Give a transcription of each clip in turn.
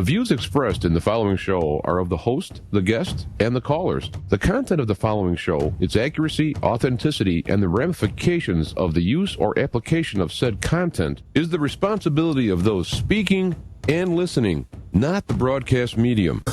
views expressed in the following show are of the host, the guest, and the callers. The content of the following show, its accuracy, authenticity, and the ramifications of the use or application of said content is the responsibility of those speaking and listening, not the broadcast medium.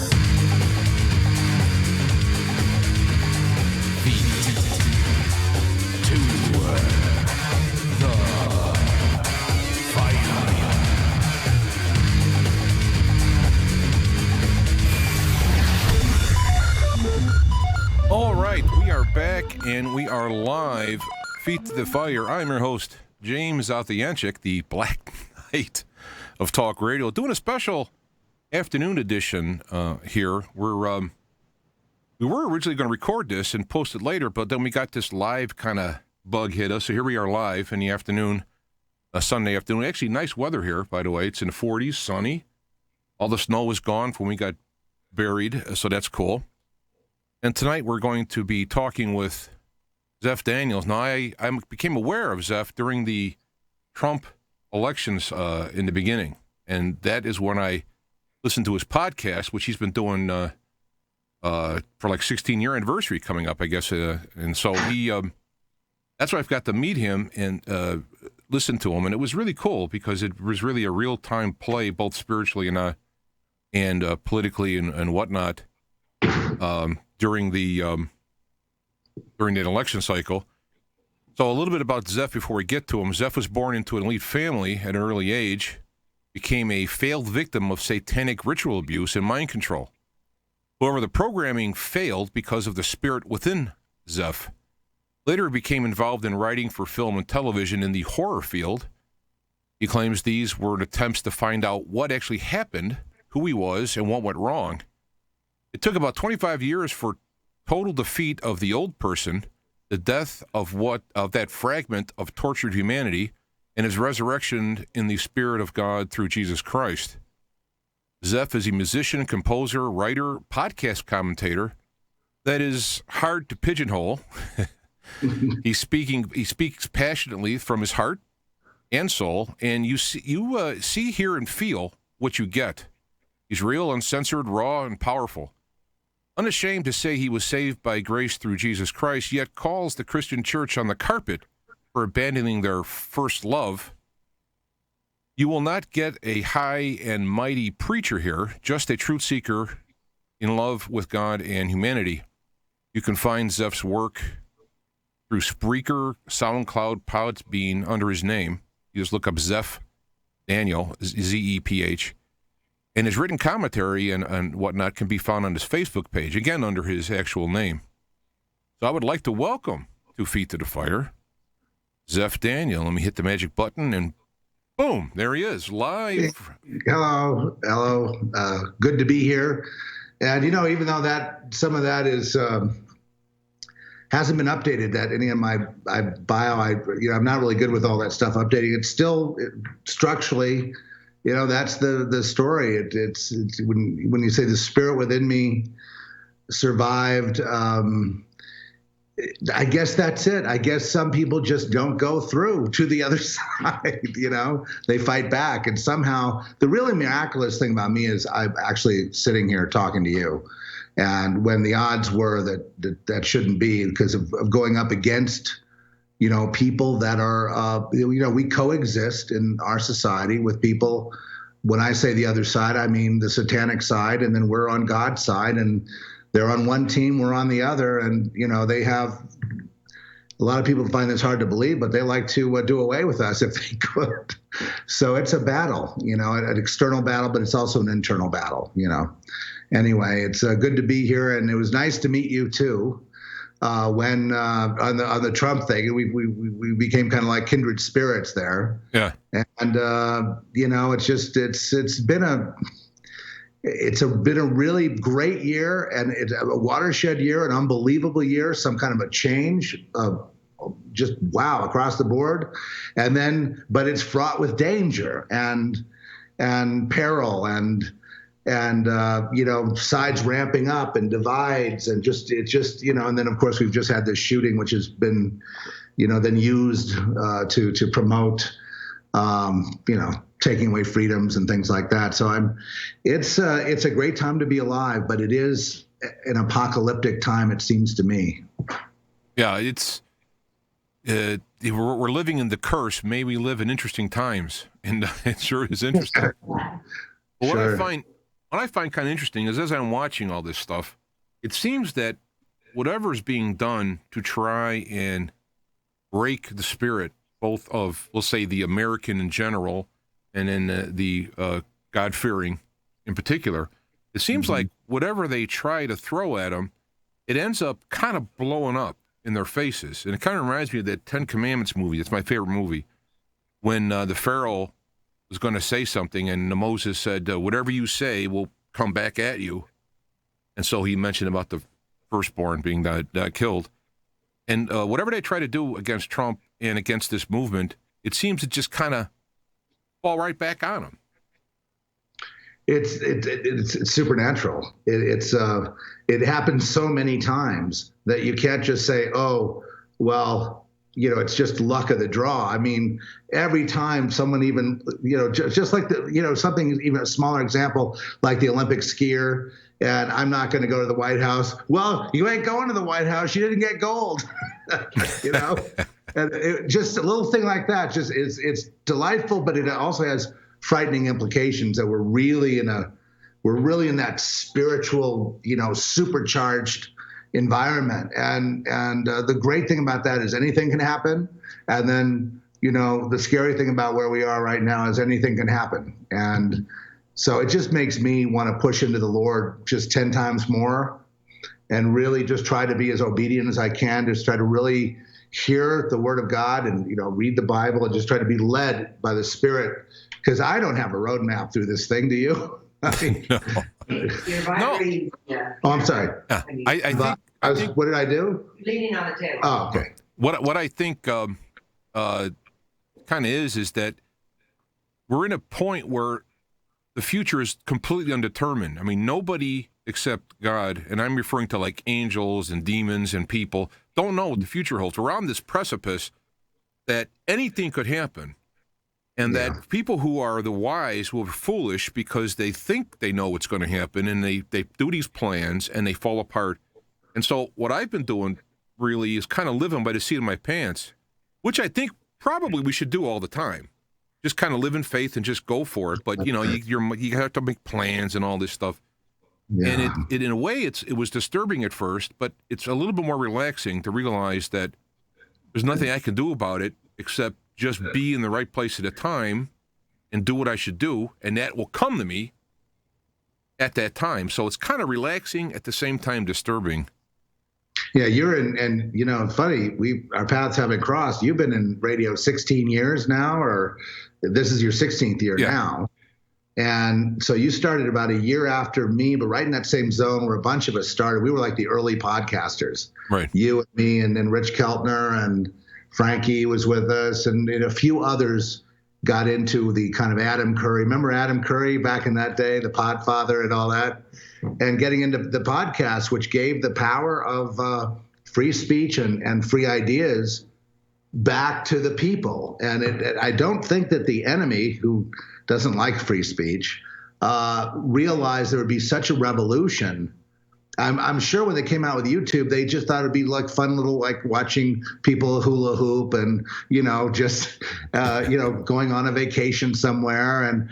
All right, we are back and we are live. Feet to the fire. I'm your host, James Zathianchik, the Black Knight of Talk Radio, doing a special afternoon edition here. We were originally going to record this and post it later, but then we got this live kind of bug hit us. So here we are live in the afternoon, Sunday afternoon. Actually, nice weather here, by the way. It's in the 40s, sunny. All the snow was gone from when we got buried, so that's cool. And tonight we're going to be talking with Zeph Daniels. Now, I became aware of Zeph during the Trump elections in the beginning, and that is when I listened to his podcast, which he's been doing for like 16-year anniversary coming up, I guess. And so that's why I've got to meet him and listen to him, and it was really cool because it was really a real-time play, both spiritually and politically and whatnot. During that election cycle. So a little bit about Zeph before we get to him. Zeph was born into an elite family at an early age, became a failed victim of satanic ritual abuse and mind control. However, the programming failed because of the spirit within Zeph. Later, he became involved in writing for film and television in the horror field. He claims these were attempts to find out what actually happened, who he was, and what went wrong. It took about 25 years for total defeat of the old person, the death of that fragment of tortured humanity, and his resurrection in the Spirit of God through Jesus Christ. Zeph is a musician, composer, writer, podcast commentator that is hard to pigeonhole. He speaks passionately from his heart and soul, and you see, hear, and feel what you get. He's real, uncensored, raw, and powerful. Unashamed to say he was saved by grace through Jesus Christ, yet calls the Christian Church on the carpet for abandoning their first love. You will not get a high and mighty preacher here, just a truth seeker in love with God and humanity. You can find Zeph's work through Spreaker, SoundCloud, Podbean under his name. You just look up Zeph Daniel, Z-E-P-H. And his written commentary and whatnot can be found on his Facebook page, again, under his actual name. So I would like to welcome to Feet to the Fire, Zeph Daniel. Let me hit the magic button, and boom, there he is, live. Hello. Good to be here. And, even though some of that is hasn't been updated, that any of my bio, I'm not really good with all that stuff updating. It's still structurally... that's the story. It's when you say the spirit within me survived. I guess that's it. I guess some people just don't go through to the other side. They fight back, and somehow the really miraculous thing about me is I'm actually sitting here talking to you, and when the odds were that shouldn't be because of going up against. People that are, we coexist in our society with people. When I say the other side, I mean the satanic side, and then we're on God's side, and they're on one team, we're on the other, and, they have, a lot of people find this hard to believe, but they like to do away with us if they could. So it's a battle, an external battle, but it's also an internal battle, Anyway, it's good to be here, and it was nice to meet you, too. When on the Trump thing, we became kind of like kindred spirits there. Yeah. And it's been a really great year, and it's a watershed year, an unbelievable year, some kind of a change just wow across the board, but it's fraught with danger and peril and sides ramping up and divides and and then of course we've just had this shooting which has been then used to promote taking away freedoms and things like that. So it's a great time to be alive, but it is an apocalyptic time, it seems to me. Yeah, we're living in the curse. May we live in interesting times, and it sure is interesting. But what I find kind of interesting is, as I'm watching all this stuff, it seems that whatever is being done to try and break the spirit, both of, we'll say, the American in general, and then the God-fearing in particular, it seems like whatever they try to throw at them, it ends up kind of blowing up in their faces. And it kind of reminds me of that Ten Commandments movie. It's my favorite movie. When the Pharaoh was going to say something, and Moses said, whatever you say will come back at you. And so he mentioned about the firstborn being killed. And whatever they try to do against Trump and against this movement, it seems to just kind of fall right back on them. It's supernatural. It happens so many times that you can't just say, oh, well, it's just luck of the draw. I mean, every time someone even, just like something, even a smaller example, like the Olympic skier, and I'm not going to go to the White House. Well, you ain't going to the White House. You didn't get gold, and just a little thing like that. Just it's delightful, but it also has frightening implications that we're really in that spiritual, supercharged environment. And the great thing about that is anything can happen. And then, the scary thing about where we are right now is anything can happen. And so it just makes me want to push into the Lord just 10 times more and really just try to be as obedient as I can, just try to really hear the word of God and, read the Bible and just try to be led by the Spirit. Because I don't have a roadmap through this thing, do you? I mean, no. Yeah. Oh, I'm sorry. I think what did I do? Leaning on the table. Oh, okay. What I think kind of is that we're in a point where the future is completely undetermined. I mean, nobody except God, and I'm referring to like angels and demons and people, don't know what the future holds. We're on this precipice that anything could happen. And that people who are the wise will be foolish because they think they know what's going to happen, and they do these plans and they fall apart. And so what I've been doing really is kind of living by the seat of my pants, which I think probably we should do all the time. Just kind of live in faith and just go for it. But, you have to make plans and all this stuff. Yeah. And it in a way, it was disturbing at first, but it's a little bit more relaxing to realize that there's nothing I can do about it except just be in the right place at a time and do what I should do, and that will come to me at that time. So it's kind of relaxing, at the same time disturbing. Yeah, you're in, and it's funny, our paths haven't crossed. You've been in radio 16 years now, or this is your 16th year now. And so you started about a year after me, but right in that same zone where a bunch of us started. We were like the early podcasters. Right. You and me, and then Rich Keltner and Frankie was with us, and a few others got into the kind of Adam Curry. Remember Adam Curry back in that day, the Podfather and all that? And getting into the podcast, which gave the power of free speech and free ideas back to the people. And I don't think that the enemy, who doesn't like free speech, realized there would be such a revolution. I'm sure when they came out with YouTube, they just thought it'd be like fun little, like watching people hula hoop and, just, going on a vacation somewhere and,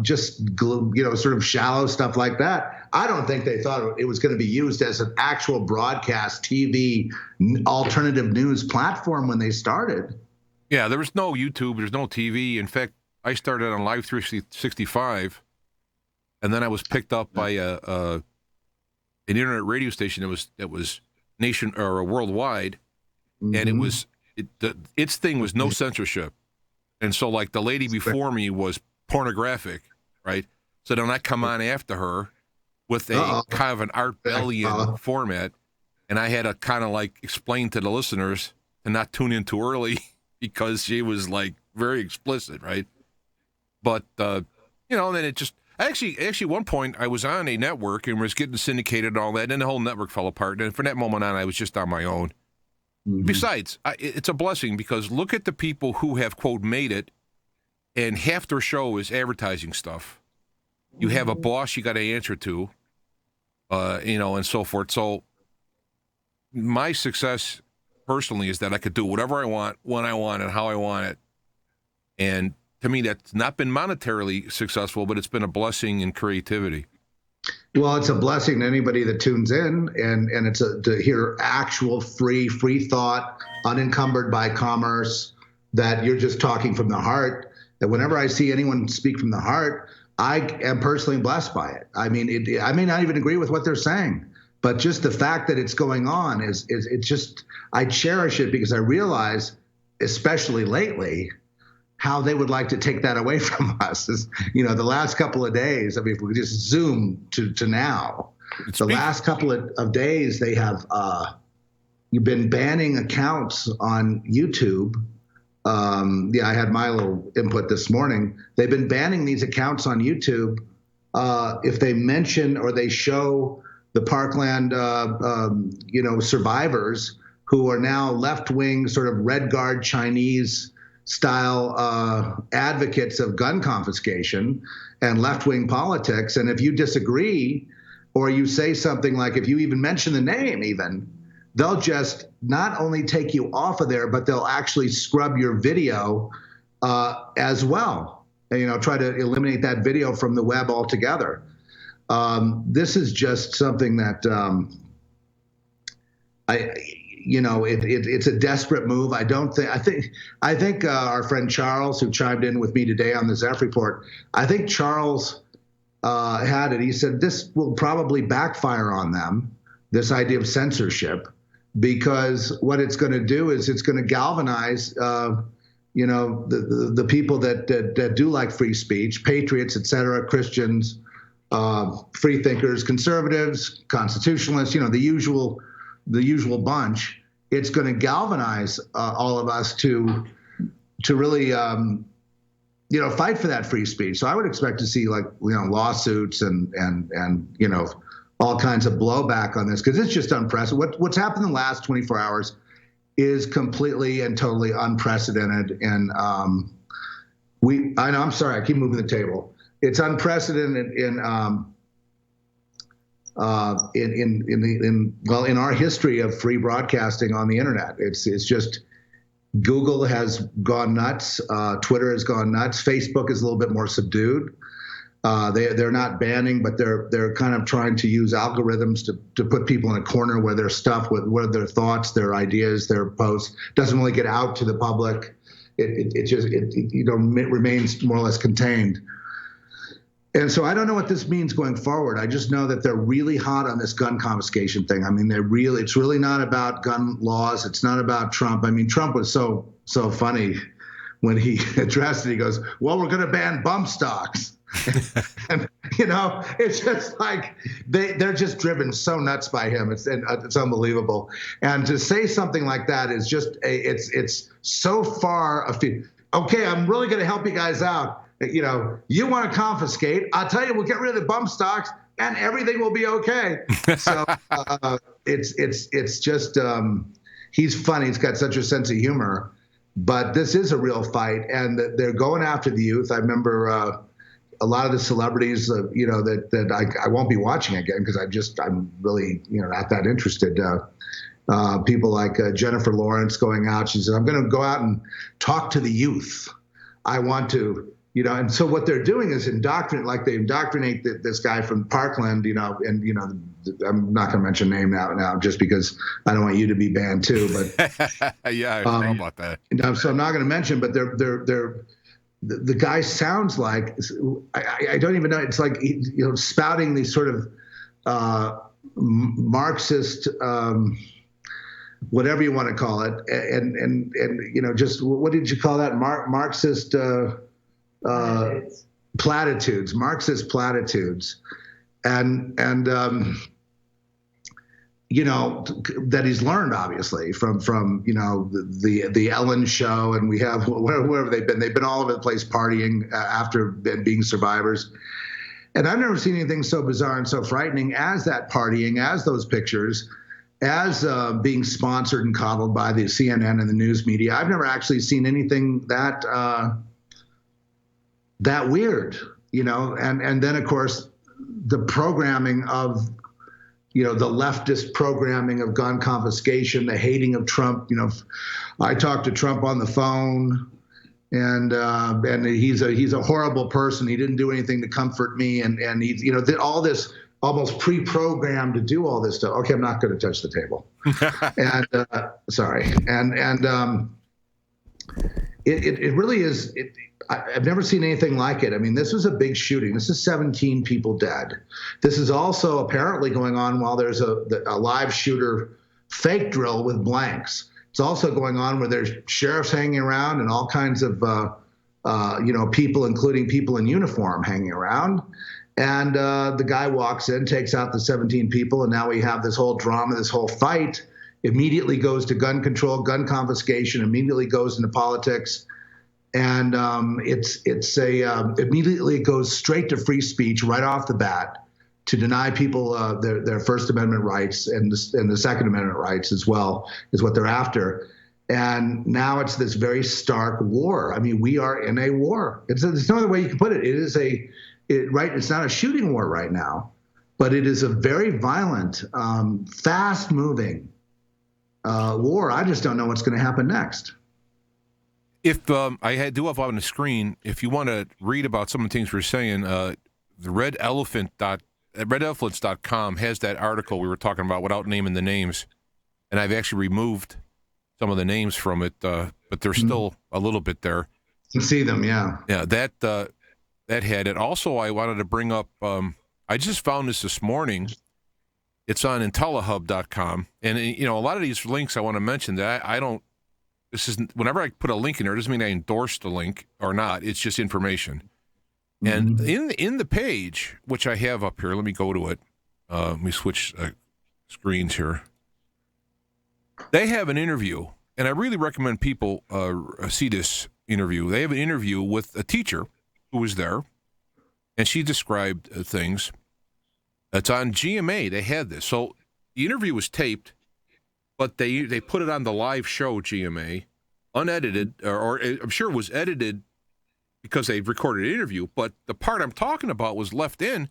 just, sort of shallow stuff like that. I don't think they thought it was going to be used as an actual broadcast TV alternative news platform when they started. Yeah, there was no YouTube. There's no TV. In fact, I started on Live 365, and then I was picked up by an internet radio station that was nation or worldwide, and it was its thing was no censorship, and so like the lady before me was pornographic, right? So then I come on after her with a kind of an Art Bellion format, and I had to kind of like explain to the listeners to not tune in too early because she was like very explicit, right? But then it just. Actually, at one point, I was on a network and was getting syndicated and all that, and the whole network fell apart. And from that moment on, I was just on my own. Mm-hmm. Besides, it's a blessing because look at the people who have, quote, made it and half their show is advertising stuff. You have a boss you got to answer to, and so forth. So my success personally is that I could do whatever I want, when I want it, how I want it. And to me, that's not been monetarily successful, but it's been a blessing in creativity. Well, it's a blessing to anybody that tunes in, and it's to hear actual free thought, unencumbered by commerce, that you're just talking from the heart. That whenever I see anyone speak from the heart, I am personally blessed by it. I mean, I may not even agree with what they're saying, but just the fact that it's going on is it's just, I cherish it because I realize, especially lately, how they would like to take that away from us. The last couple of days, I mean, if we just zoom to now, the last couple of days, they have you've been banning accounts on YouTube. I had my little input this morning. They've been banning these accounts on YouTube if they mention or they show the Parkland, survivors who are now left-wing, sort of Red Guard Chinese style advocates of gun confiscation and left-wing politics. And if you disagree, or you say something like, if you even mention the name even, they'll just not only take you off of there, but they'll actually scrub your video as well. And, try to eliminate that video from the web altogether. This is just something that it's a desperate move. I think our friend Charles, who chimed in with me today on the Zeph report, I think Charles had it. He said this will probably backfire on them, this idea of censorship, because what it's going to do is it's going to galvanize, the people that do like free speech, patriots, et cetera, Christians, free thinkers, conservatives, constitutionalists, the usual bunch. It's going to galvanize all of us to really, fight for that free speech. So I would expect to see lawsuits and all kinds of blowback on this, because it's just unprecedented. What's happened in the last 24 hours is completely and totally unprecedented. And I'm sorry, I keep moving the table. It's unprecedented in our history of free broadcasting on the internet. It's just, Google has gone nuts. Twitter has gone nuts. Facebook is a little bit more subdued. They're not banning, but they're kind of trying to use algorithms to put people in a corner where their stuff, where their thoughts, their ideas, their posts doesn't really get out to the public. It remains more or less contained. And so I don't know what this means going forward. I just know that they're really hot on this gun confiscation thing. I mean, it's really not about gun laws. It's not about Trump. I mean, Trump was so funny when he addressed it. He goes, well, we're going to ban bump stocks. And, it's just like they're just driven so nuts by him. It's unbelievable. And to say something like that is just it's so far afield. Okay, I'm really going to help you guys out. You want to confiscate? I'll tell you, we'll get rid of the bump stocks, and everything will be okay. So it's just he's funny. He's got such a sense of humor. But this is a real fight, and they're going after the youth. I remember a lot of the celebrities, that I won't be watching again because I'm really not that interested. People like Jennifer Lawrence going out. She said, I'm going to go out and talk to the youth. I want to. And so what they're doing is they indoctrinate this guy from Parkland, and I'm not going to mention name now just because I don't want you to be banned too. But yeah, I know about that. So I'm not going to mention, but the guy sounds like, I don't even know. It's like spouting these sort of Marxist, whatever you want to call it, and just what did you call that? Marxist. Platitudes, Marxist platitudes, and that he's learned obviously from the Ellen show, and we have wherever they've been all over the place partying after being survivors. And I've never seen anything so bizarre and so frightening as that partying, as those pictures, as being sponsored and coddled by the CNN and the news media. I've never actually seen anything that that weird, and then of course the programming of, the leftist programming of gun confiscation, the hating of Trump. I talked to Trump on the phone, and he's a horrible person. He didn't do anything to comfort me, and he's did all this almost pre-programmed to do all this stuff. Okay, I'm not going to touch the table. And sorry, and it really is. I've never seen anything like it. I mean, this was a big shooting. This is 17 people dead. This is also apparently going on while there's a live shooter fake drill with blanks. It's also going on where there's sheriffs hanging around and all kinds of, people, including people in uniform, hanging around. And the guy walks in, takes out the 17 people, and now we have this whole drama, this whole fight. Immediately goes to gun control, gun confiscation. Immediately goes into politics. And immediately it goes straight to free speech right off the bat to deny people their First Amendment rights and the Second Amendment rights as well is what they're after. And now it's this very stark war. I mean, we are in a war. There's no other way you can put it. It's not a shooting war right now, but it is a very violent, fast-moving war. I just don't know what's going to happen next. If I do have on the screen, if you want to read about some of the things we're saying, the redelephants.com has that article we were talking about without naming the names, and I've actually removed some of the names from it, but there's still a little bit there. You can see them, yeah. Yeah, that had it. Also, I wanted to bring up, I just found this morning. It's on intellihub.com, and a lot of these links I want to mention that I don't. This is whenever I put a link in there, it doesn't mean I endorse the link or not. It's just information. And in the page, which I have up here, let me go to it. Let me switch screens here. They have an interview, and I really recommend people see this interview. They have an interview with a teacher who was there, and she described things. It's on GMA. They had this. So the interview was taped, but they put it on the live show GMA, unedited, or I'm sure it was edited because they recorded an interview, but the part I'm talking about was left in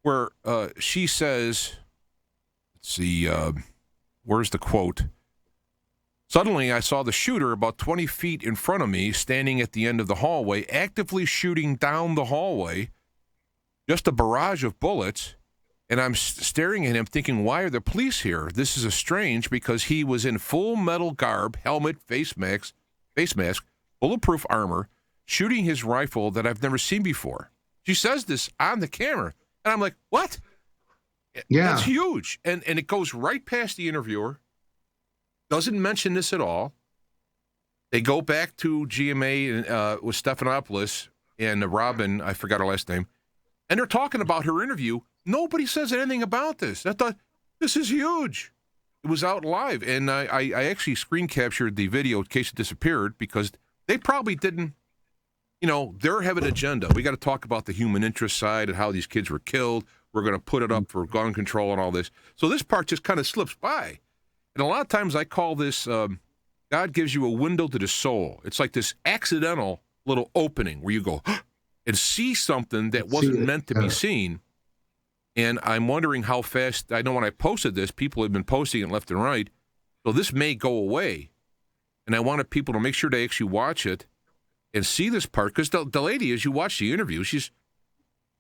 where she says, let's see, where's the quote? Suddenly, I saw the shooter about 20 feet in front of me, standing at the end of the hallway, actively shooting down the hallway, just a barrage of bullets. And I'm staring at him thinking, why are the police here? This is strange because he was in full metal garb, helmet, face mask, bulletproof armor, shooting his rifle that I've never seen before. She says this on the camera. And I'm like, what? Yeah. That's huge. And it goes right past the interviewer. Doesn't mention this at all. They go back to GMA with Stephanopoulos and Robin, I forgot her last name, and they're talking about her interview. Nobody says anything about this. I thought, this is huge. It was out live, and I actually screen captured the video in case it disappeared because they probably didn't, they have an agenda. We got to talk about the human interest side and how these kids were killed. We're going to put it up for gun control and all this. So this part just kind of slips by. And a lot of times I call this, God gives you a window to the soul. It's like this accidental little opening where you go and see something that wasn't meant to be seen. And I'm wondering how fast, I know when I posted this, people have been posting it left and right. So this may go away. And I wanted people to make sure they actually watch it and see this part. Because the lady, as you watch the interview, she's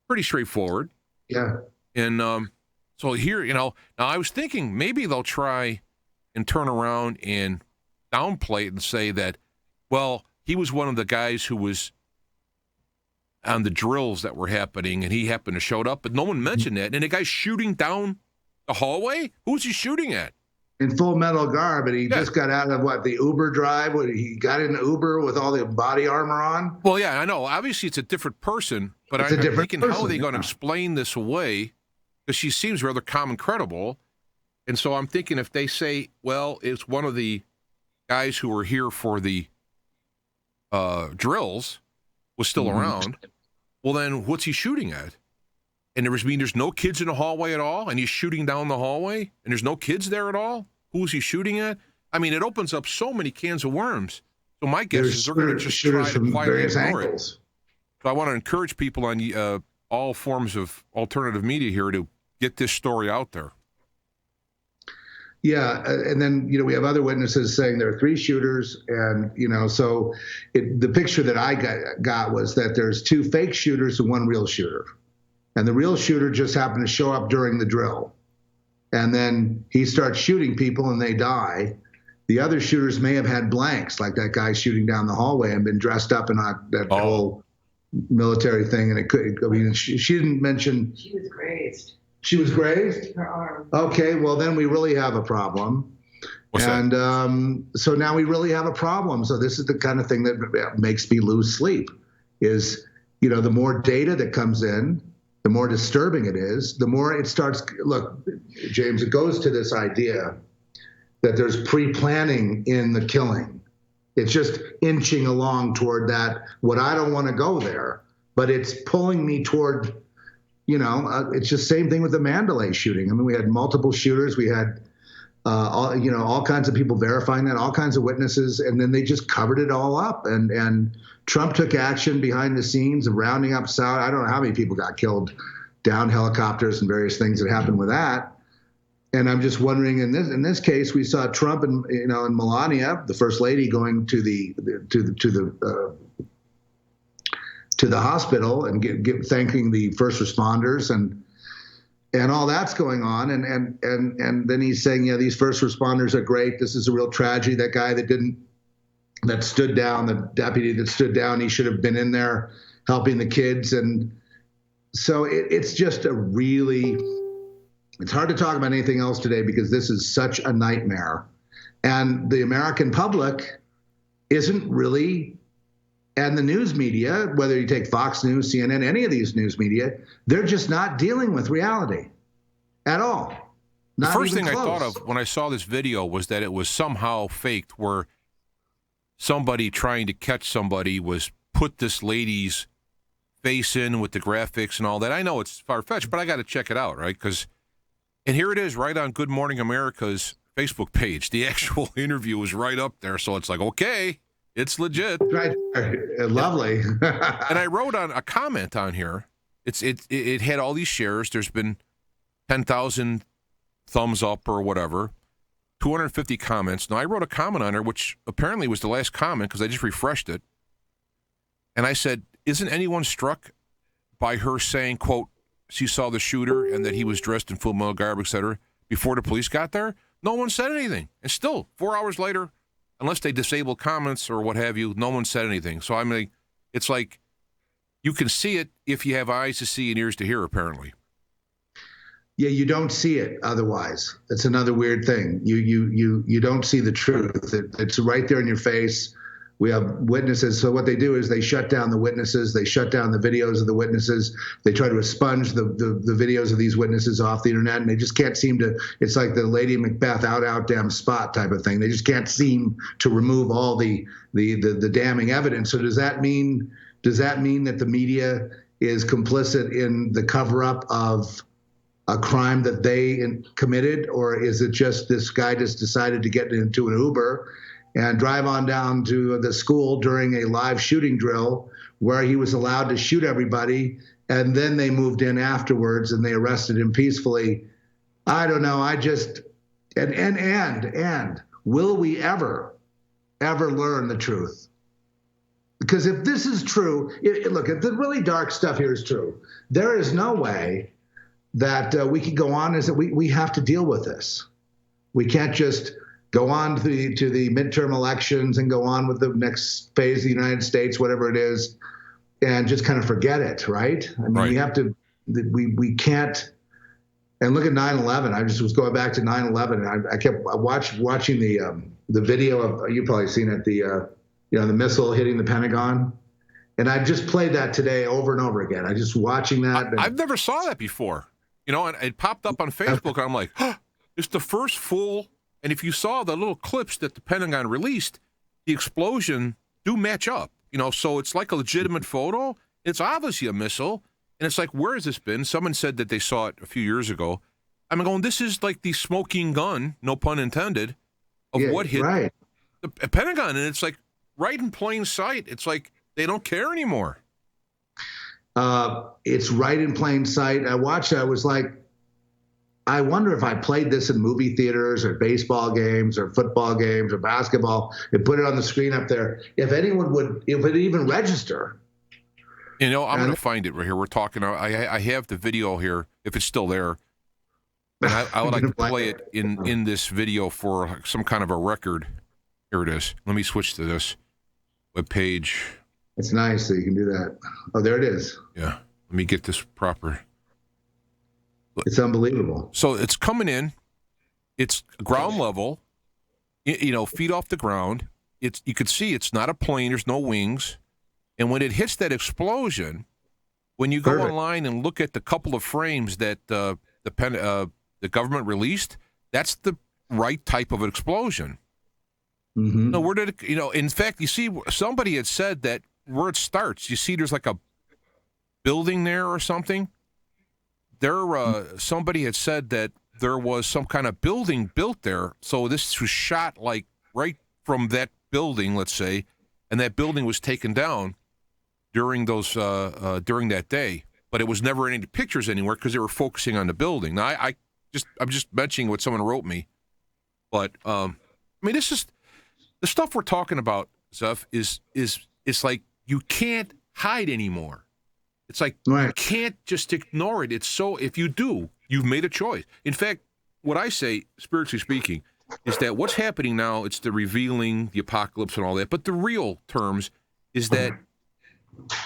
pretty straightforward. Yeah. And so here, now I was thinking maybe they'll try and turn around and downplay it and say that, well, he was one of the guys who was on the drills that were happening, and he happened to show up, but no one mentioned that. And the guy's shooting down the hallway? Who's he shooting at? In full metal garb, and he just got out of the Uber drive when he got in the Uber with all the body armor on. Well, yeah, I know. Obviously, it's a different person, but I'm thinking, how are they going to explain this away? Because she seems rather calm and credible. And so I'm thinking if they say, well, it's one of the guys who were here for the drills was still around, well, then what's he shooting at? And there's no kids in the hallway at all, and he's shooting down the hallway, and there's no kids there at all? Who's he shooting at? I mean, it opens up so many cans of worms. So my guess is they're going to just try to quietly ignore it. So I want to encourage people on all forms of alternative media here to get this story out there. Yeah, and then we have other witnesses saying there are 3 shooters, and so the picture that I got was that there's 2 fake shooters and 1 real shooter, and the real shooter just happened to show up during the drill, and then he starts shooting people and they die. The other shooters may have had blanks, like that guy shooting down the hallway, and been dressed up in that whole military thing, and it could. I mean, she didn't mention she was grazed. She was grazed? Her arm. Okay, well, then we really have a problem. What's and that? So now we really have a problem. So this is the kind of thing that makes me lose sleep is, the more data that comes in, the more disturbing it is, the more it starts. Look, James, it goes to this idea that there's pre-planning in the killing. It's just inching along toward that, what I don't want to go there, but it's pulling me toward, it's just same thing with the Mandalay shooting. I mean, we had multiple shooters. We had, all kinds of people verifying that, all kinds of witnesses, and then they just covered it all up. And Trump took action behind the scenes of rounding up Saudi. I don't know how many people got killed, down helicopters and various things that happened with that. And I'm just wondering, in this case, we saw Trump and and Melania, the first lady, going to the hospital and thanking the first responders and all that's going on, and then he's saying, these first responders are great. This is a real tragedy. That guy that stood down, the deputy that stood down, he should have been in there helping the kids. And so it's just it's hard to talk about anything else today because this is such a nightmare, and the American public isn't really. And the news media, whether you take Fox News, CNN, any of these news media, they're just not dealing with reality at all. The Not first even thing I close. thought of when I saw this video was that it was somehow faked, where somebody trying to catch somebody was put this lady's face in with the graphics and all that. I know it's far-fetched, but I got to check it out, right? And here it is right on Good Morning America's Facebook page. The actual interview is right up there, so it's like, okay. It's legit. Right. Lovely. And I wrote on a comment on here. It had all these shares. There's been 10,000 thumbs up or whatever, 250 comments. Now, I wrote a comment on there, which apparently was the last comment because I just refreshed it. And I said, isn't anyone struck by her saying, quote, she saw the shooter and that he was dressed in full metal garb, et cetera, before the police got there? No one said anything. And still, 4 hours later, unless they disable comments or what have you, no one said anything. So, I mean, it's like you can see it if you have eyes to see and ears to hear, apparently. Yeah, you don't see it otherwise. It's another weird thing. You don't see the truth. It's right there in your face. We have witnesses. So what they do is they shut down the witnesses. They shut down the videos of the witnesses. They try to expunge the videos of these witnesses off the internet, and they just can't seem to. It's like the Lady Macbeth out damn spot type of thing. They just can't seem to remove all the damning evidence. So does that mean that the media is complicit in the cover-up of a crime that they committed, or is it just this guy just decided to get into an Uber and drive on down to the school during a live shooting drill where he was allowed to shoot everybody, and then they moved in afterwards and they arrested him peacefully? I don't know. And will we ever learn the truth? Because if this is true, look, if the really dark stuff here is true, there is no way that we could go on as that we have to deal with this. We can't just go on to the midterm elections and go on with the next phase of the United States, whatever it is, and just kind of forget it, right? I mean, right. We have to, we can't. And look at 9/11. I just was going back to 9/11, and I kept watching the video of, you've probably seen it, the missile hitting the Pentagon. And I just played that today over and over again. I just watching that. I've never saw that before. And it popped up on Facebook, and I'm like, it's the first full. And if you saw the little clips that the Pentagon released, the explosion do match up. So it's like a legitimate photo. It's obviously a missile. And it's like, where has this been? Someone said that they saw it a few years ago. I'm going, this is like the smoking gun, no pun intended, of what hit the Pentagon. And it's like right in plain sight. It's like they don't care anymore. It's right in plain sight. I watched it. I was like, I wonder if I played this in movie theaters or baseball games or football games or basketball and put it on the screen up there, if anyone would, if it even register. I'm going to find it right here. We're talking. I have the video here, if it's still there. And I would like to play it in this video for some kind of a record. Here it is. Let me switch to this web page. It's nice that you can do that. Oh, there it is. Yeah. Let me get this proper. It's unbelievable. So it's coming in. It's ground level, feet off the ground. You could see it's not a plane. There's no wings. And when it hits that explosion, when you go online and look at the couple of frames that the government released, that's the right type of an explosion. Mm-hmm. No, where did it, in fact, you see, somebody had said that where it starts, you see there's like a building there or something. Somebody had said that there was some kind of building built there. So this was shot like right from that building, let's say, and that building was taken down during during that day. But it was never any pictures anywhere because they were focusing on the building. Now I'm just mentioning what someone wrote me, but this is the stuff we're talking about. Zeph is like you can't hide anymore. It's like you can't just ignore it. It's so, if you do, you've made a choice. In fact, what I say, spiritually speaking, is that what's happening now, it's the revealing, the apocalypse and all that, but the real terms is that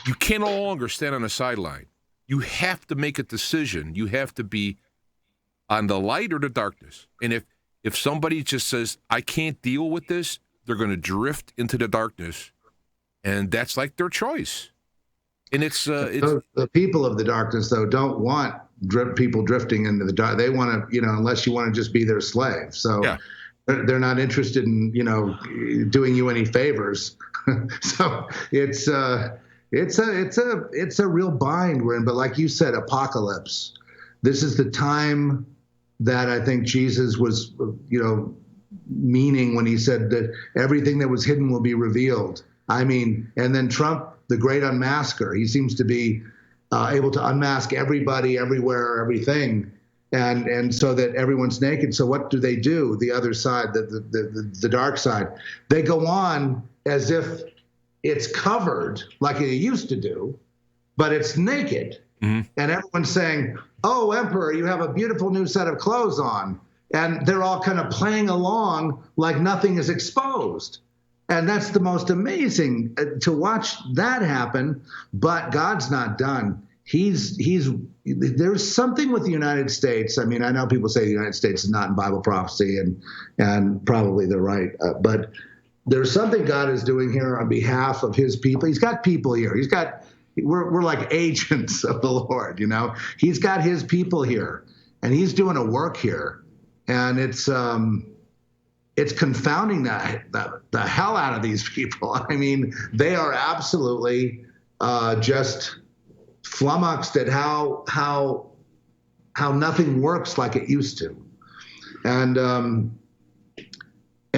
you can no longer stand on the sideline. You have to make a decision. You have to be on the light or the darkness. And if somebody just says, I can't deal with this, they're going to drift into the darkness, and that's like their choice. And it's the people of the darkness, though, don't want people drifting into the dark. They want to, unless you want to just be their slave. So they're not interested in, doing you any favors. So it's a real bind we're in. But like you said, apocalypse. This is the time that I think Jesus was, meaning when he said that everything that was hidden will be revealed. I mean, and then Trump, the great unmasker, he seems to be able to unmask everybody, everywhere, everything, and so that everyone's naked. So what do? The other side, the dark side, they go on as if it's covered like it used to do, but it's naked. Mm-hmm. And everyone's saying, oh, Emperor, you have a beautiful new set of clothes on. And they're all kind of playing along like nothing is exposed. And that's the most amazing to watch that happen. But God's not done. There's something with the United States. I mean, I know people say the United States is not in Bible prophecy, and probably they're right. But there's something God is doing here on behalf of his people. He's got people here. We're like agents of the Lord, He's got his people here, and he's doing a work here. And it's confounding the hell out of these people. I mean, they are absolutely just flummoxed at how nothing works like it used to. And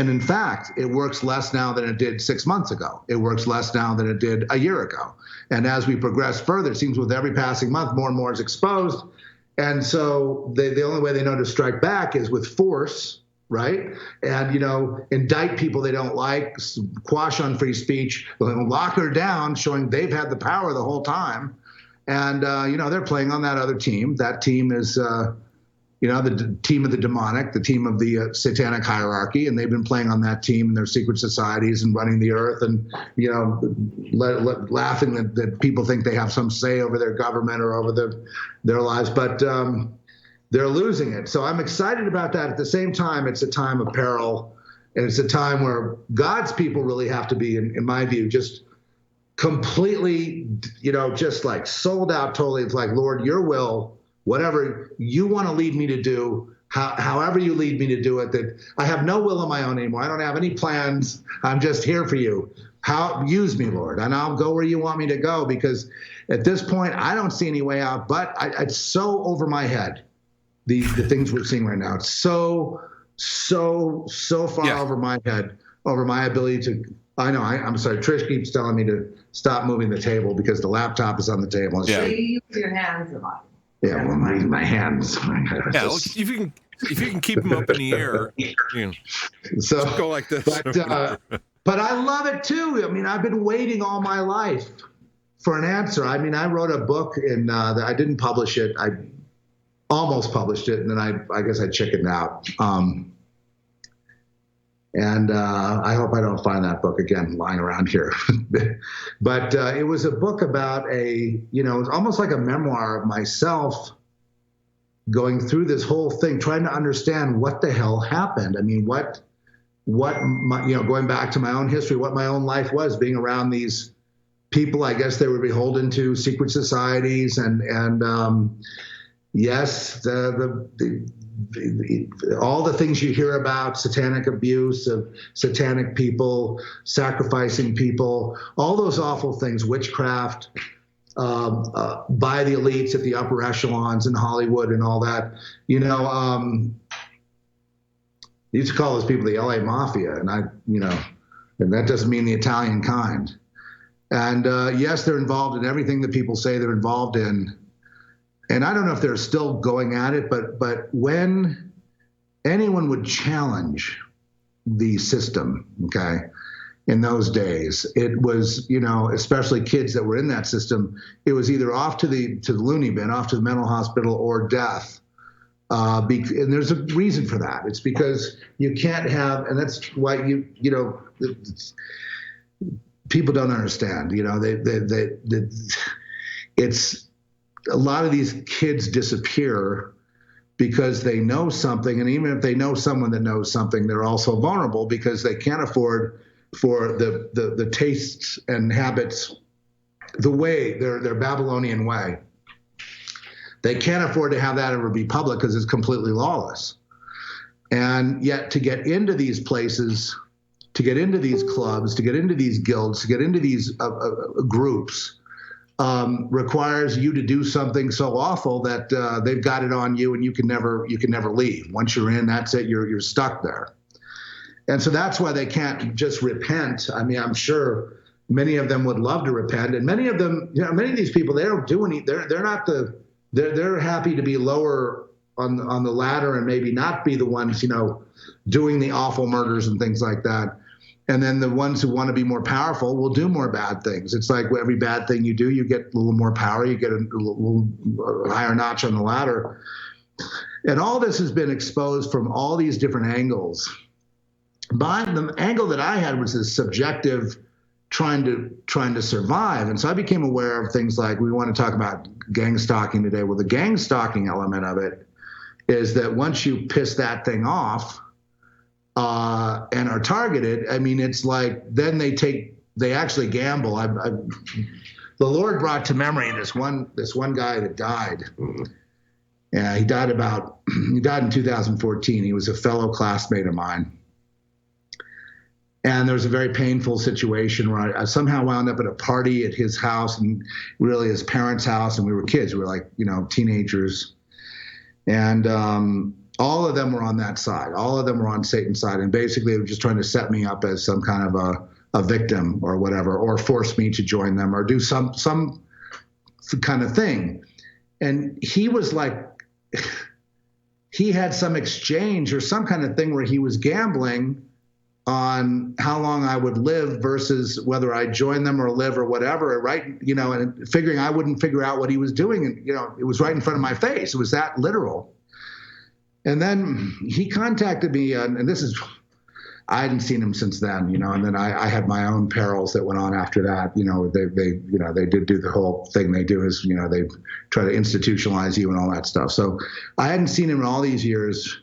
in fact, it works less now than it did 6 months ago. It works less now than it did a year ago. And as we progress further, it seems with every passing month, more and more is exposed. And so the only way they know to strike back is with force, right? And, indict people they don't like, quash on free speech, lock her down, showing they've had the power the whole time. And, they're playing on that other team. That team is, the team of the demonic, the team of the satanic hierarchy. And they've been playing on that team in their secret societies and running the earth and, laughing that people think they have some say over their government or over their lives. But they're losing it. So I'm excited about that. At the same time, it's a time of peril. And it's a time where God's people really have to be, in my view, just completely, just like sold out totally. It's like, Lord, your will, whatever you want to lead me to do, however you lead me to do it, that I have no will of my own anymore. I don't have any plans. I'm just here for you. Use me, Lord, and I'll go where you want me to go, because at this point, I don't see any way out, but it's so over my head, the things we're seeing right now. It's so far over my head, over my ability to I know. I'm sorry. Trish keeps telling me to stop moving the table because the laptop is on the table. Yeah. So you use your hands a lot. Yeah, well, my hands. Yeah, look, if you can keep them up in the air, So go like this. But I love it too. I mean, I've been waiting all my life for an answer. I mean, I wrote a book and I didn't publish it. I almost published it, and then I guess I chickened out. And I hope I don't find that book again lying around here. But it was a book about it's almost like a memoir of myself going through this whole thing, trying to understand what the hell happened. I mean, what going back to my own history, what my own life was, being around these people. I guess they were beholden to secret societies, and yes, all the things you hear about, satanic abuse of satanic people, sacrificing people, all those awful things, witchcraft by the elites at the upper echelons in Hollywood and all that. They used to call those people the LA Mafia, and and that doesn't mean the Italian kind. And yes, they're involved in everything that people say they're involved in. And I don't know if they're still going at it, but when anyone would challenge the system, okay, in those days, it was, especially kids that were in that system, it was either off to the loony bin, off to the mental hospital, or death. And there's a reason for that. It's because you can't have, and that's why people don't understand. It's a lot of these kids disappear because they know something, and even if they know someone that knows something, they're also vulnerable because they can't afford for the tastes and habits, the way their Babylonian way. They can't afford to have that ever be public because it's completely lawless. And yet to get into these places, to get into these clubs, to get into these guilds, to get into these groups, requires you to do something so awful that they've got it on you, and you can never leave. Once you're in, that's it. You're stuck there. And so that's why they can't just repent. I mean, I'm sure many of them would love to repent, and many of them, many of these people, they don't do any. They're happy to be lower on the ladder and maybe not be the ones, doing the awful murders and things like that. And then the ones who want to be more powerful will do more bad things. It's like every bad thing you do, you get a little more power, you get a little higher notch on the ladder. And all this has been exposed from all these different angles. But the angle that I had was this subjective trying to survive. And so I became aware of things like, we want to talk about gang stalking today. Well, the gang stalking element of it is that once you piss that thing off, and are targeted, I mean, it's like then they actually gamble. The Lord brought to memory this one guy that died. He died in 2014. He was a fellow classmate of mine. And there was a very painful situation where I somehow wound up at a party at his house, and really his parents' house, and we were kids. We were like, teenagers. And all of them were on that side. All of them were on Satan's side. And basically, they were just trying to set me up as some kind of a victim or whatever, or force me to join them or do some kind of thing. And he was like, he had some exchange or some kind of thing where he was gambling on how long I would live versus whether I join them or live or whatever, right? And figuring I wouldn't figure out what he was doing. And, it was right in front of my face. It was that literal. And then he contacted me, and I hadn't seen him since then, and then I had my own perils that went on after that. They did do the whole thing they do is, they try to institutionalize you and all that stuff. So I hadn't seen him in all these years.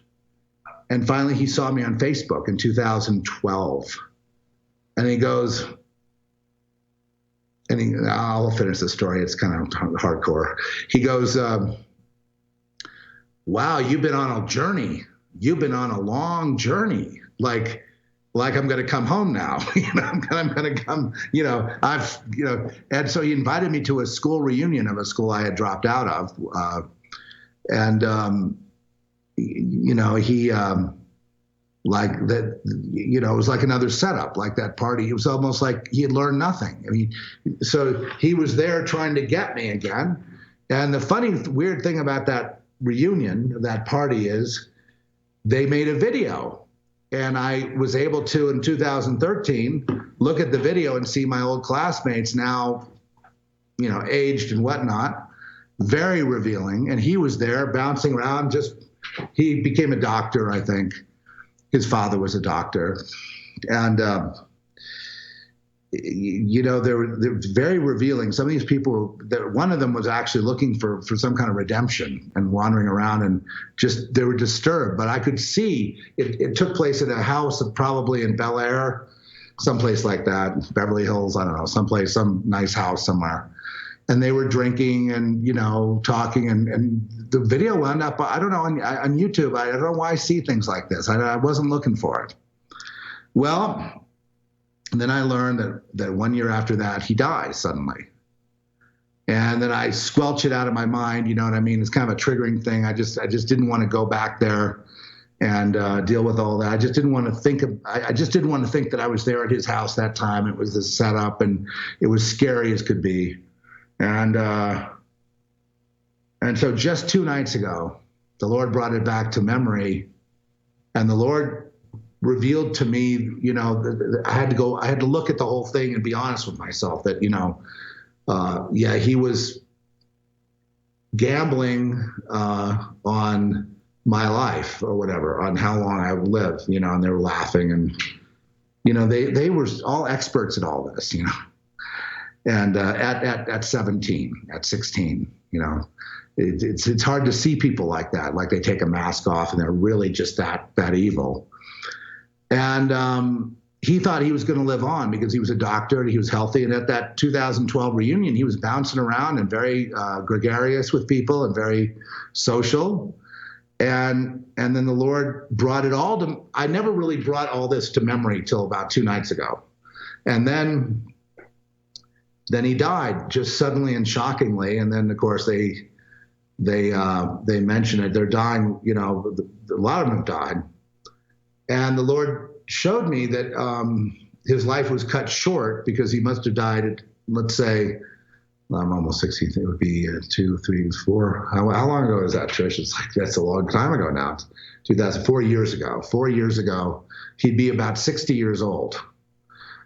And finally he saw me on Facebook in 2012. And he goes, I'll finish the story. It's kind of hardcore. He goes, wow, you've been on a journey. You've been on a long journey. Like I'm going to come home now. I'm going to come, and so he invited me to a school reunion of a school I had dropped out of. like that, it was like another setup, like that party. It was almost like he had learned nothing. I mean, so he was there trying to get me again. And the funny, weird thing about that reunion, that party, is they made a video. And I was able to, in 2013, look at the video and see my old classmates now, aged and whatnot, very revealing. And he was there bouncing around. He became a doctor, I think. His father was a doctor. And, they're very revealing. Some of these people, one of them was actually looking for some kind of redemption and wandering around, and they were disturbed. But I could see it took place at a house probably in Bel Air, someplace like that, Beverly Hills, I don't know, some nice house somewhere. And they were drinking and, talking, and the video wound up, I don't know, on YouTube. I don't know why I see things like this. I wasn't looking for it. Well, and then I learned that 1 year after that, he dies suddenly. And then I squelch it out of my mind, you know what I mean? It's kind of a triggering thing. I just didn't want to go back there and deal with all that. I just didn't want to think that I was there at his house that time. It was this setup, and it was scary as could be. And so just 2 nights ago, the Lord brought it back to memory, and the Lord revealed to me, I had to look at the whole thing and be honest with myself that, he was gambling on my life or whatever, on how long I would live, and they were laughing, and, they were all experts at all this, and at 17, at 16, it's hard to see people like that, like they take a mask off and they're really just that evil. And he thought he was going to live on because he was a doctor and he was healthy. And at that 2012 reunion, he was bouncing around and very gregarious with people and very social. And then the Lord brought it all to, I never really brought all this to memory till about 2 nights ago. And then he died just suddenly and shockingly. And then, of course, they mention it. They're dying, a lot of them have died. And the Lord showed me that his life was cut short because he must have died at, let's say, I'm almost 60. It would be 2, 3, 4. How long ago is that, Trish? It's like, that's a long time ago now. 4 years ago. 4 years ago, he'd be about 60 years old.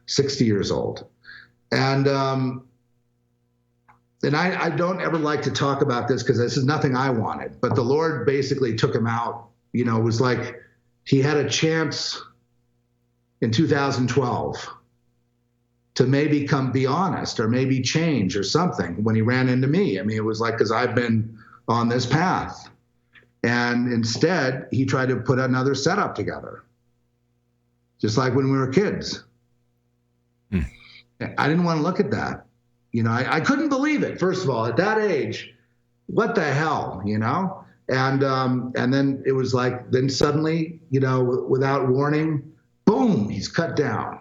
60 years old. And I don't ever like to talk about this because this is nothing I wanted. But the Lord basically took him out. It was like he had a chance in 2012 to maybe be honest or maybe change or something when he ran into me. I mean, it was like, because I've been on this path. And instead, he tried to put another setup together, just like when we were kids. I didn't want to look at that. I couldn't believe it. First of all, at that age, what the hell, And then it was like, then suddenly, without warning, boom, he's cut down.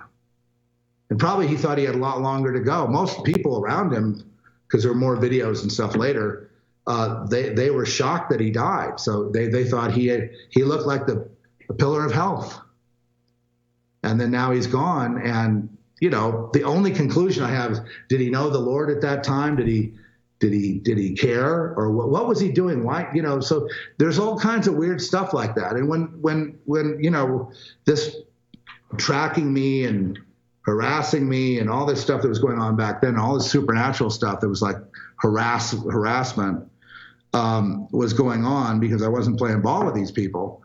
And probably he thought he had a lot longer to go. Most people around him, because there were more videos and stuff later, they were shocked that he died. So they thought he looked like the pillar of health. And then now he's gone. And, the only conclusion I have is, did he know the Lord at that time? Did he care, or what was he doing? Why, so there's all kinds of weird stuff like that. And when this tracking me and harassing me and all this stuff that was going on back then, all this supernatural stuff that was like harassment was going on because I wasn't playing ball with these people.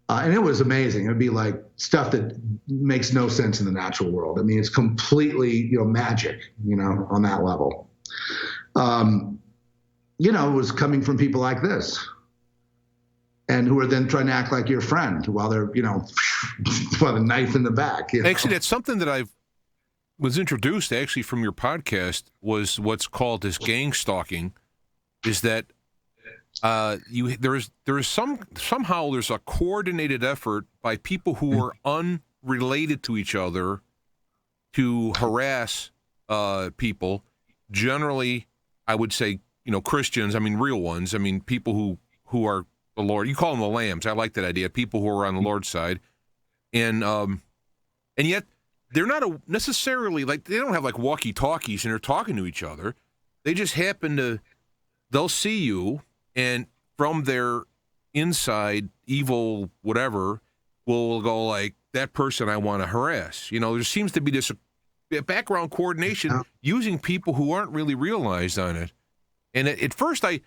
And it was amazing. It would be like stuff that makes no sense in the natural world. I mean, it's completely, magic, on that level. It was coming from people like this, and who are then trying to act like your friend while they're, with a knife in the back. Actually, that's something that I was introduced actually from your podcast, was what's called this gang stalking, is that somehow there's a coordinated effort by people who are unrelated to each other to harass people. Generally, I would say, Christians, I mean, real ones. I mean, people who are the Lord. You call them the lambs. I like that idea. People who are on the Lord's side. and yet they're not necessarily like they don't have like walkie-talkies and they're talking to each other. They just happen to they'll see you, and from their inside evil whatever will go like, that person I want to harass. There seems to be this background coordination using people who aren't really realized on it. And at first I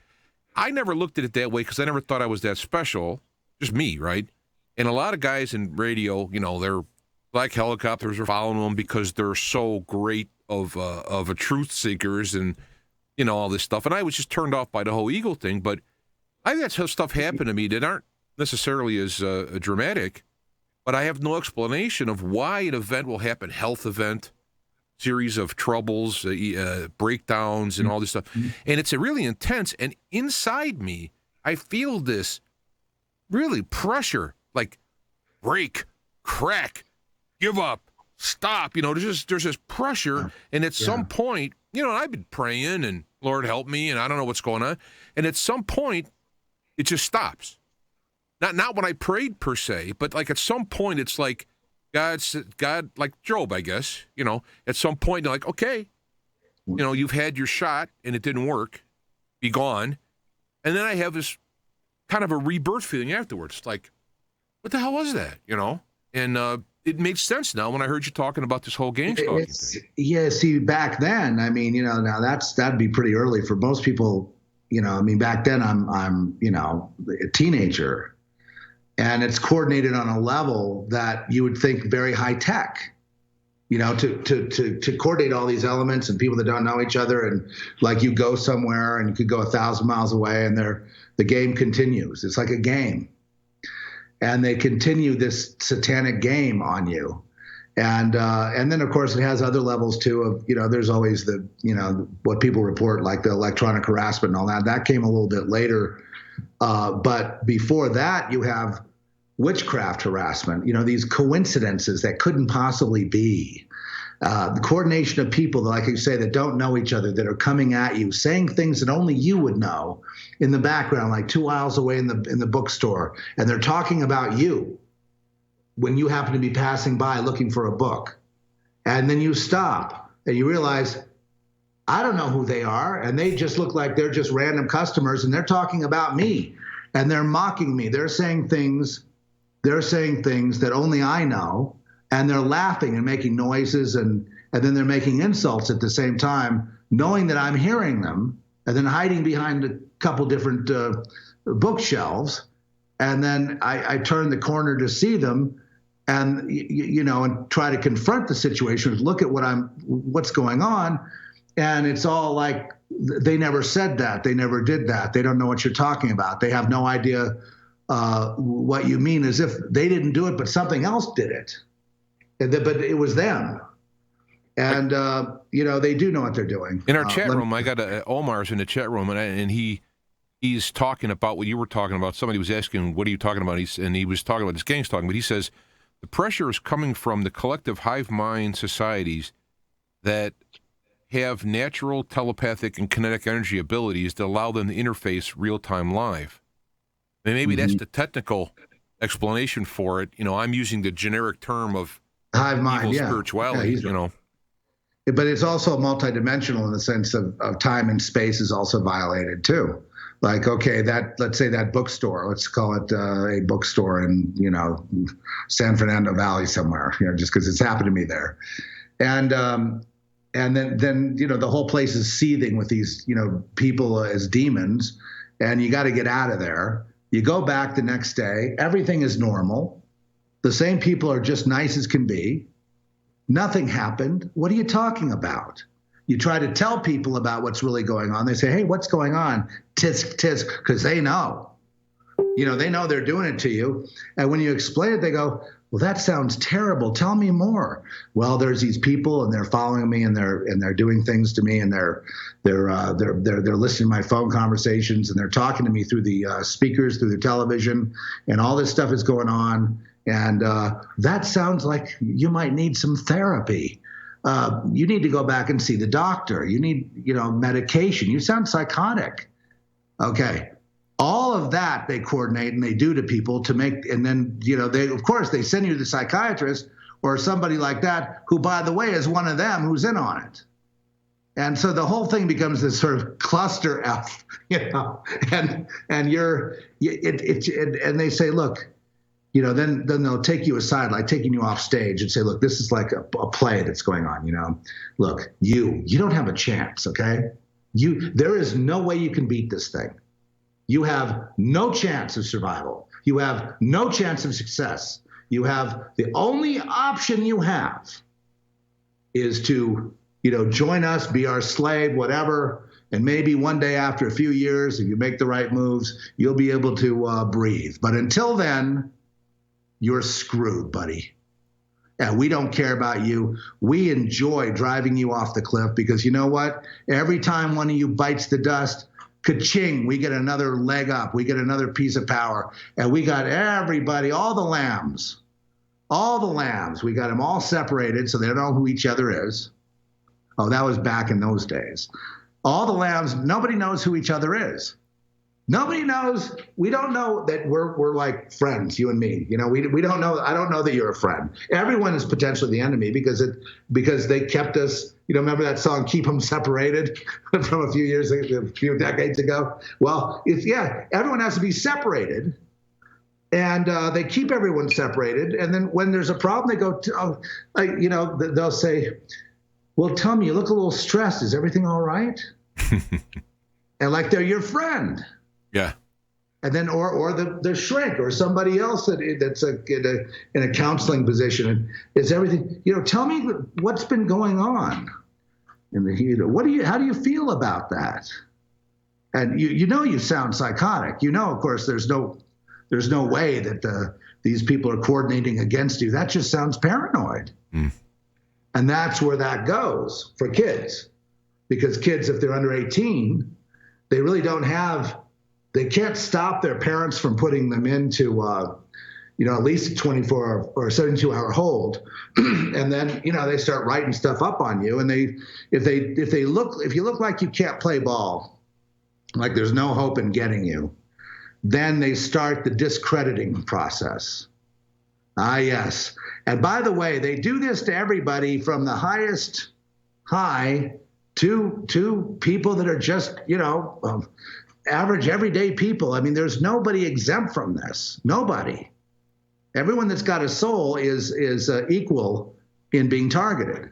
never looked at it that way because I never thought I was that special. Just me, right? And a lot of guys in radio, they're like helicopters are following them because they're so great of a truth seekers and all this stuff. And I was just turned off by the whole eagle thing. But I've had stuff happen to me that aren't necessarily as dramatic, but I have no explanation of why an event will happen. Health event, series of troubles, breakdowns, and all this stuff. And it's really intense. And inside me, I feel this really pressure, like break, crack, give up, stop. There's this pressure. And at some point, I've been praying and Lord help me, and I don't know what's going on. And at some point, it just stops. Not when I prayed per se, but like at some point, it's like God, like Job, I guess, at some point, they're like, okay, you've had your shot and it didn't work, be gone. And then I have this kind of a rebirth feeling afterwards. Like, what the hell was that, And it makes sense now when I heard you talking about this whole gang stalking thing. Yeah, see, back then, I mean, now that'd be pretty early for most people. Back then I'm a teenager. And it's coordinated on a level that you would think very high tech, to coordinate all these elements and people that don't know each other. And like you go somewhere and you could go 1,000 miles away and the game continues. It's like a game. And they continue this satanic game on you. And then, of course, it has other levels, too, of, there's always what people report, like the electronic harassment and all that. That came a little bit later. But before that, you have witchcraft harassment, these coincidences that couldn't possibly be. The coordination of people, like you say, that don't know each other, that are coming at you, saying things that only you would know in the background, like 2 aisles away in the bookstore. And they're talking about you when you happen to be passing by looking for a book. And then you stop and you realize, I don't know who they are, and they just look like they're just random customers, and they're talking about me, and they're mocking me. They're saying things that only I know, and they're laughing and making noises, and then they're making insults at the same time, knowing that I'm hearing them, and then hiding behind a couple different bookshelves, and then I turn the corner to see them, and and try to confront the situation, look at what's going on. And it's all like, they never said that. They never did that. They don't know what you're talking about. They have no idea what you mean, as if they didn't do it, but something else did it. But it was them. And, they do know what they're doing. In our chat room, I got Omar's in the chat room, and he's talking about what you were talking about. Somebody was asking, what are you talking about? And he was talking about this gang stalking, but he says, the pressure is coming from the collective hive mind societies that have natural telepathic and kinetic energy abilities that allow them to interface real-time live. And maybe that's the technical explanation for it. I'm using the generic term of hive mind, spirituality, But it's also multidimensional in the sense of time and space is also violated too. Like, okay, let's say that bookstore, let's call it a bookstore in, San Fernando Valley somewhere, just because it's happened to me there. And then the whole place is seething with these, people as demons, and you got to get out of there. You go back the next day, everything is normal. The same people are just nice as can be. Nothing happened. What are you talking about? You try to tell people about what's really going on. They say, hey, what's going on? Tisk, tisk, because they know. They know they're doing it to you. And when you explain it, they go, well, that sounds terrible. Tell me more. Well, there's these people, and they're following me, and they're doing things to me, and they're listening to my phone conversations, and they're talking to me through the speakers, through the television, and all this stuff is going on. And that sounds like you might need some therapy. You need to go back and see the doctor. You need, medication. You sound psychotic. Okay. All of that they coordinate and they do to people to make, and then, they, of course, they send you to the psychiatrist or somebody like that, who, by the way, is one of them who's in on it. And so the whole thing becomes this sort of cluster F, and and they say, look, then they'll take you aside, like taking you off stage, and say, look, this is like a play that's going on, look, you don't have a chance, okay? There is no way you can beat this thing. You have no chance of survival. You have no chance of success. You have, the only option you have is to, join us, be our slave, whatever. And maybe one day after a few years, if you make the right moves, you'll be able to breathe. But until then, you're screwed, buddy. And we don't care about you. We enjoy driving you off the cliff because you know what? Every time one of you bites the dust, ka-ching, we get another leg up. We get another piece of power. And we got everybody, all the lambs. We got them all separated so they don't know who each other is. Oh, that was back in those days. All the lambs, nobody knows who each other is. Nobody knows. We don't know that we're like friends, you and me. We don't know. I don't know that you're a friend. Everyone is potentially the enemy because they kept us. Remember that song "Keep Them Separated" from a few decades ago. Well, everyone has to be separated, and they keep everyone separated. And then when there's a problem, they go, they'll say, "Well, tell me, you look a little stressed. Is everything all right?" And like they're your friend. Yeah. And then, or the shrink or somebody else that's in a counseling position. And is everything, tell me what's been going on in the how do you feel about that? And you sound psychotic. Of course, there's no way that these people are coordinating against you. That just sounds paranoid. Mm. And that's where that goes for kids, because kids, if they're under 18, they really they can't stop their parents from putting them into, at least a 24 or 72-hour hold, and then they start writing stuff up on you. And if you look like you can't play ball, like there's no hope in getting you, then they start the discrediting process. Ah, yes. And by the way, they do this to everybody from the highest high to people that are just, average everyday people. I mean, there's nobody exempt from this. Nobody. Everyone that's got a soul is equal in being targeted.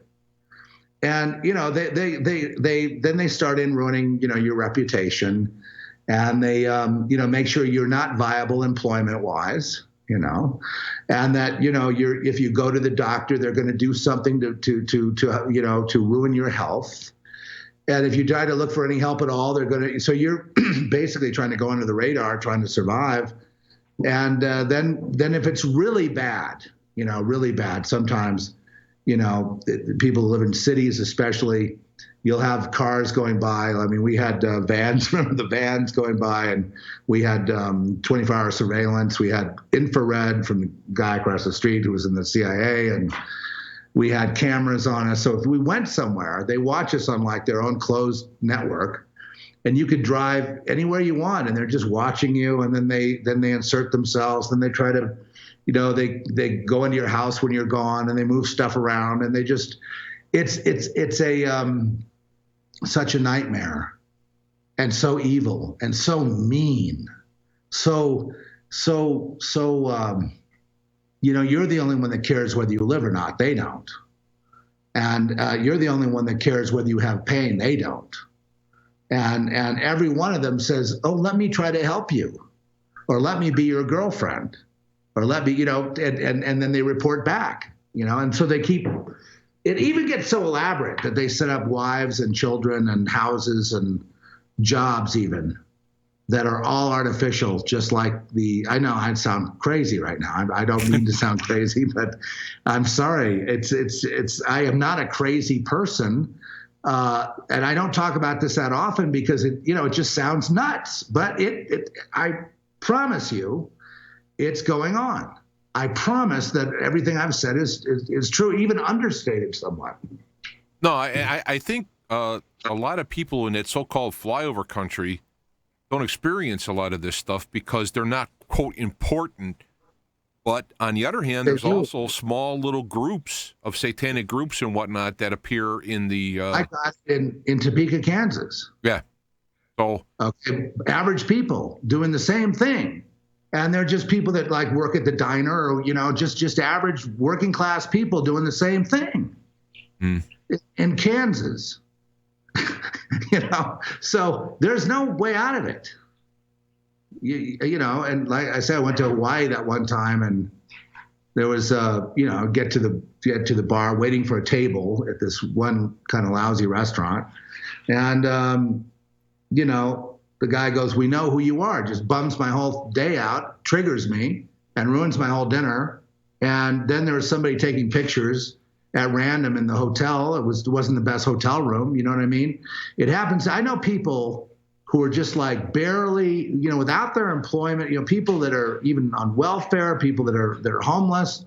And they start in ruining your reputation, and they make sure you're not viable employment wise. And that if you go to the doctor, they're going to do something to ruin your health. And if you try to look for any help at all, they're going to. So you're basically trying to go under the radar, trying to survive. And then if it's really bad, sometimes, people who live in cities, especially, you'll have cars going by. I mean, we had vans, remember the vans going by, and we had 24-hour surveillance. We had infrared from the guy across the street who was in the CIA, and we had cameras on us. So if we went somewhere, they watch us on like their own closed network, and you could drive anywhere you want, and they're just watching you. And then they insert themselves. Then they try to, they go into your house when you're gone, and they move stuff around, and they just, it's such a nightmare, and so evil, and so mean, you're the only one that cares whether you live or not. They don't. And you're the only one that cares whether you have pain. They don't. And every one of them says, oh, let me try to help you, or let me be your girlfriend, or let me, and then they report back, and so they keep, it even gets so elaborate that they set up wives and children and houses and jobs even that are all artificial, just like I know I sound crazy right now. I don't mean to sound crazy, but I'm sorry. I am not a crazy person. And I don't talk about this that often because it just sounds nuts, but I promise you it's going on. I promise that everything I've said is true, even understated somewhat. No, I think a lot of people in that so-called flyover country don't experience a lot of this stuff because they're not, quote, important. But on the other hand, there's also small little groups of satanic groups and whatnot that appear in the... I got in Topeka, Kansas. Yeah. So... Okay, average people doing the same thing. And they're just people that like work at the diner or, just average working class people doing the same thing in Kansas. So there's no way out of it. And like I said, I went to Hawaii that one time, and there was, get to the bar, waiting for a table at this one kind of lousy restaurant, and the guy goes, "We know who you are." Just bums my whole day out, triggers me, and ruins my whole dinner. And then there was somebody taking pictures at random in the hotel. It wasn't the best hotel room. You know what I mean? It happens. I know people who are just like barely, without their employment, people that are even on welfare, people that are homeless.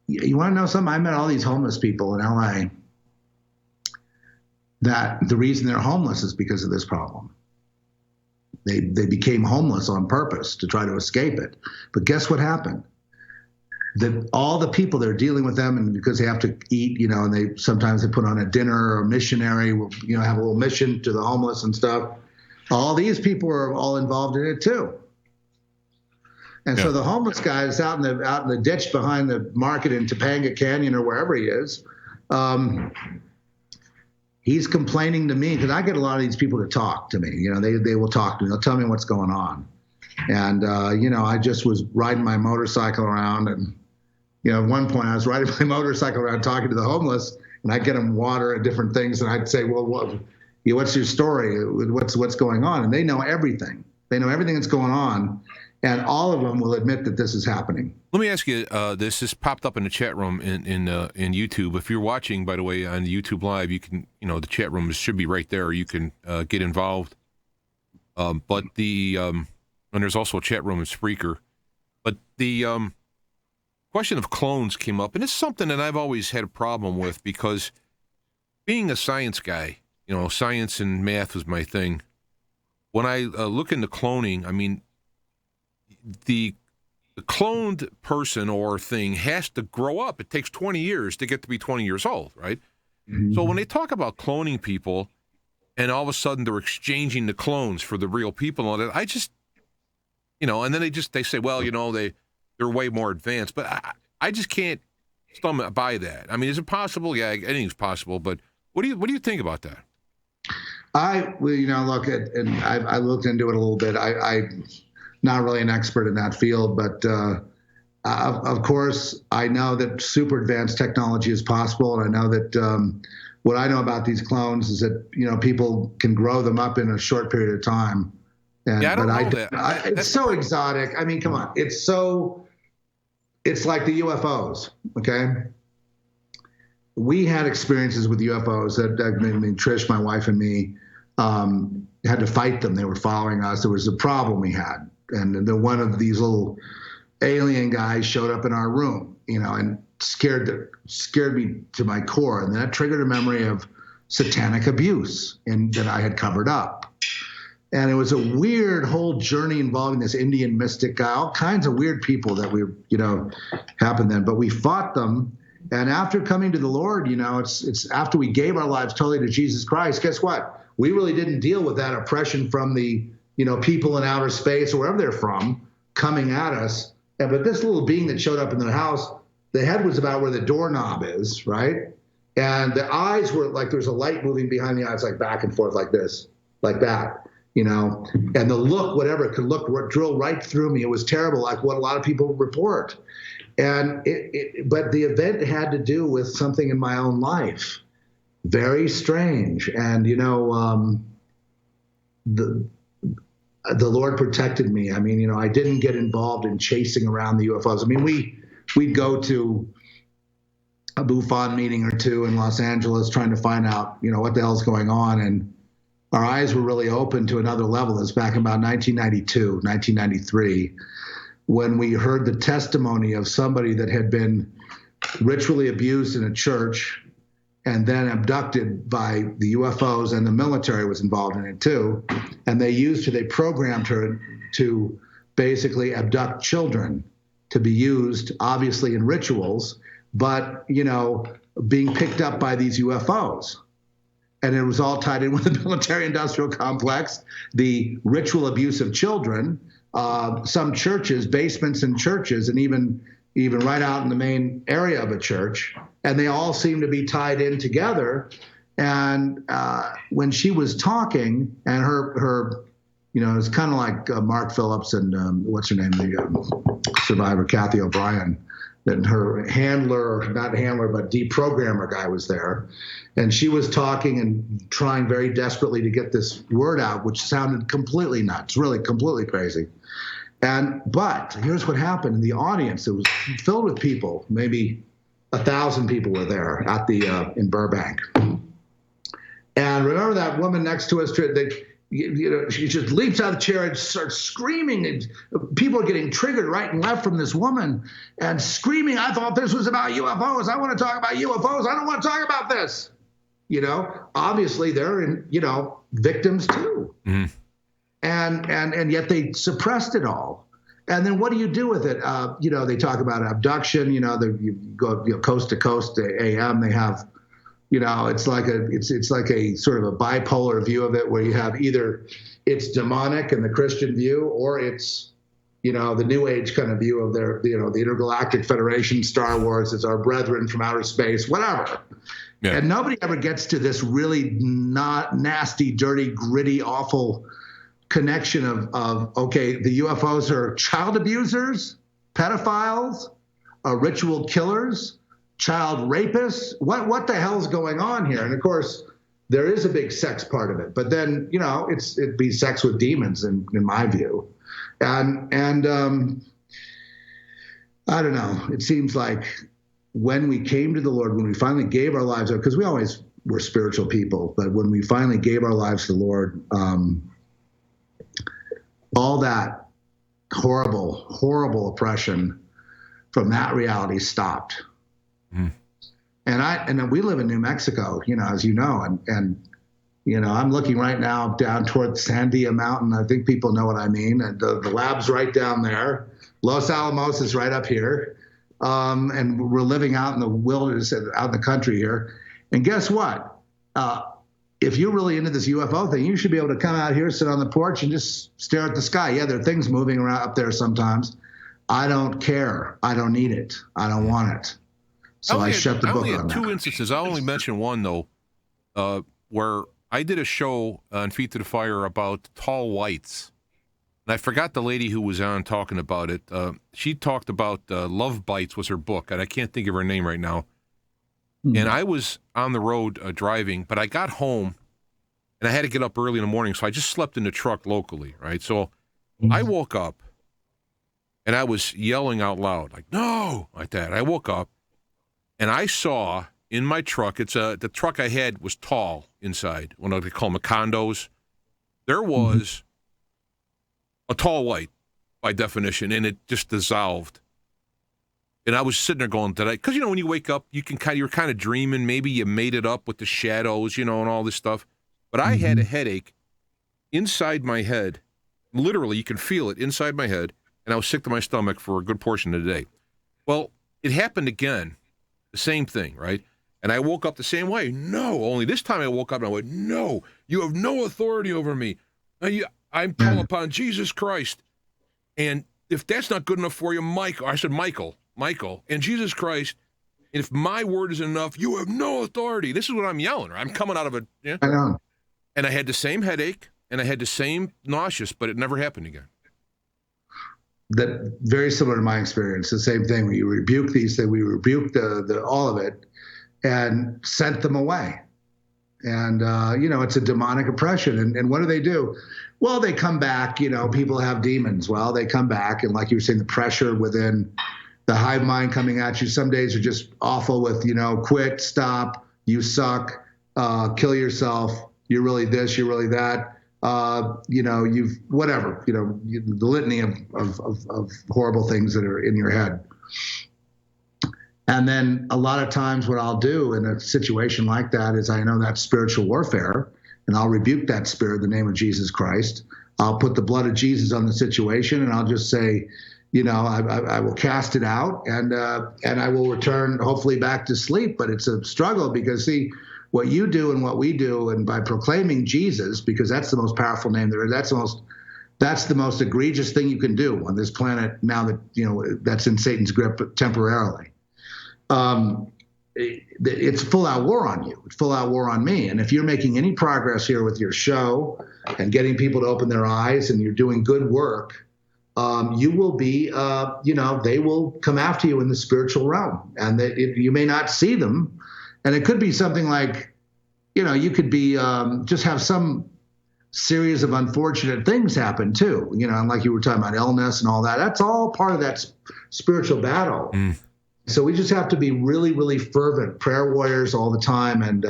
You want to know something? I met all these homeless people in LA that the reason they're homeless is because of this problem. They became homeless on purpose to try to escape it. But guess what happened? That all the people that are dealing with them, and because they have to eat, and sometimes they put on a dinner or a missionary, have a little mission to the homeless and stuff. All these people are all involved in it too. And so the homeless guy is out in the ditch behind the market in Topanga Canyon or wherever he is. He's complaining to me because I get a lot of these people to talk to me. They will talk to me. They'll tell me what's going on. And, I just was riding my motorcycle around, and, at one point I was riding my motorcycle around talking to the homeless, and I'd get them water and different things. And I'd say, well, what's your story? What's going on? And they know everything. They know everything that's going on. And all of them will admit that this is happening. Let me ask you, this has popped up in the chat room in YouTube. If you're watching, by the way, on YouTube Live, you can, the chat room should be right there. You can get involved. And there's also a chat room in Spreaker. But the question of clones came up, and it's something that I've always had a problem with because being a science guy, science and math was my thing. When I look into cloning, I mean, the cloned person or thing has to grow up. It takes 20 years to get to be 20 years old, right? Mm-hmm. So when they talk about cloning people and all of a sudden they're exchanging the clones for the real people and all that, I just, and then they say, well, they're way more advanced. But I just can't stomach by that. I mean, is it possible? Yeah, anything's possible. But what do you think about that? I look at, and I looked into it a little bit. I'm not really an expert in that field, but of course, I know that super advanced technology is possible, and I know that what I know about these clones is that people can grow them up in a short period of time. And, yeah, I don't know that. It's so exotic. I mean, come on, it's like the UFOs. Okay, we had experiences with UFOs that Trish, my wife, and me had to fight them. They were following us. There was a problem we had. And then one of these little alien guys showed up in our room, and scared me to my core. And that triggered a memory of satanic abuse that I had covered up. And it was a weird whole journey involving this Indian mystic guy, all kinds of weird people that happened then. But we fought them. And after coming to the Lord, it's after we gave our lives totally to Jesus Christ, guess what? We really didn't deal with that oppression from the people in outer space or wherever they're from coming at us. But this little being that showed up in the house, the head was about where the doorknob is, right? And the eyes were like there's a light moving behind the eyes, like back and forth like this, like that, And the look, whatever, it could drill right through me. It was terrible, like what a lot of people report. And but the event had to do with something in my own life. Very strange. And, the Lord protected me. I mean, I didn't get involved in chasing around the UFOs. I mean, we'd go to a MUFON meeting or two in Los Angeles trying to find out, what the hell's going on. And our eyes were really open to another level. It's back in about 1992, 1993, when we heard the testimony of somebody that had been ritually abused in a church and then abducted by the UFOs, and the military was involved in it too. And they programmed her to basically abduct children to be used, obviously, in rituals, but, being picked up by these UFOs. And it was all tied in with the military-industrial complex, the ritual abuse of children, some churches, basements in churches, and even right out in the main area of a church. And they all seem to be tied in together. And when she was talking, and her it's kind of like Mark Phillips and what's her name, the survivor, Kathy O'Brien, that her not handler, but deprogrammer guy was there. And she was talking and trying very desperately to get this word out, which sounded completely nuts, really completely crazy. But here's what happened in the audience. It was filled with people. Maybe 1,000 people were there at in Burbank. And remember that woman next to us, she just leaps out of the chair and starts screaming. And people are getting triggered right and left from this woman and screaming, I thought this was about UFOs. I want to talk about UFOs. I don't want to talk about this. Obviously they're victims too. Mm-hmm. And yet they suppressed it all. And then what do you do with it? They talk about abduction, you go coast to coast to AM. They have, it's like a sort of a bipolar view of it, where you have either it's demonic in the Christian view, or it's, the New Age kind of view of their, the Intergalactic Federation, Star Wars, it's our brethren from outer space, whatever. Yeah. And nobody ever gets to this really not nasty, dirty, gritty, awful connection of okay, the UFOs are child abusers, pedophiles, ritual killers, child rapists. What the hell's going on here? And of course, there is a big sex part of it, but then it'd be sex with demons in my view, and I don't know. It seems like when we came to the Lord, when we finally gave our lives up, because we always were spiritual people, but when we finally gave our lives to the Lord, all that horrible oppression from that reality stopped. Mm. And we live in New Mexico, as you know, and I'm looking right now down toward Sandia Mountain. I think people know what I mean. And the lab's right down there. Los Alamos is right up here. And we're living out in the wilderness, out in the country here. And guess what? If you're really into this UFO thing, you should be able to come out here, sit on the porch, and just stare at the sky. Yeah, there are things moving around up there sometimes. I don't care. I don't need it. I don't want it. So I shut the book on that. I only had 2 instances. I'll only mention one, though, where I did a show on Feet to the Fire about tall whites. And I forgot the lady who was on talking about it. She talked about Love Bites was her book, and I can't think of her name right now. And I was on the road driving, but I got home, and I had to get up early in the morning, so I just slept in the truck locally, right? So I woke up, and I was yelling out loud, like, no, like that. I woke up, and I saw in my truck, the truck I had was tall inside, what they call them condos. There was a tall white, by definition, and it just dissolved. And I was sitting there going, because, when you wake up, you're kind of dreaming. Maybe you made it up with the shadows, and all this stuff. But I had a headache inside my head. Literally, you can feel it inside my head. And I was sick to my stomach for a good portion of the day. Well, it happened again. The same thing, right? And I woke up the same way. No, only this time I woke up and I went, no, you have no authority over me. I'm called upon Jesus Christ. And if that's not good enough for you, Michael, and Jesus Christ, if my word is enough, you have no authority. This is what I'm yelling. I'm coming out of it. Yeah? I know. And I had the same headache, and I had the same nauseous, but it never happened again. That very similar to my experience. The same thing. We rebuke these things. We rebuke the all of it, and sent them away. And it's a demonic oppression. And what do? Well, they come back. People have demons. Well, they come back, and like you were saying, the pressure within the hive mind coming at you. Some days are just awful with, quit, stop, you suck, kill yourself, you're really this, you're really that, you've whatever, the litany of horrible things that are in your head. And then a lot of times what I'll do in a situation like that is I know that's spiritual warfare, and I'll rebuke that spirit in the name of Jesus Christ. I'll put the blood of Jesus on the situation, and I'll just say, I will cast it out, and I will return hopefully back to sleep. But it's a struggle because, see, what you do and what we do, and by proclaiming Jesus, because that's the most powerful name there is, that's the most egregious thing you can do on this planet now that, that's in Satan's grip temporarily. It's full out war on you. It's full out war on me. And if you're making any progress here with your show and getting people to open their eyes and you're doing good work, you will be, they will come after you in the spiritual realm, and you may not see them. And it could be something like, you could be, just have some series of unfortunate things happen too, and like you were talking about illness and all that. That's all part of that spiritual battle. Mm. So we just have to be really, really fervent prayer warriors all the time. And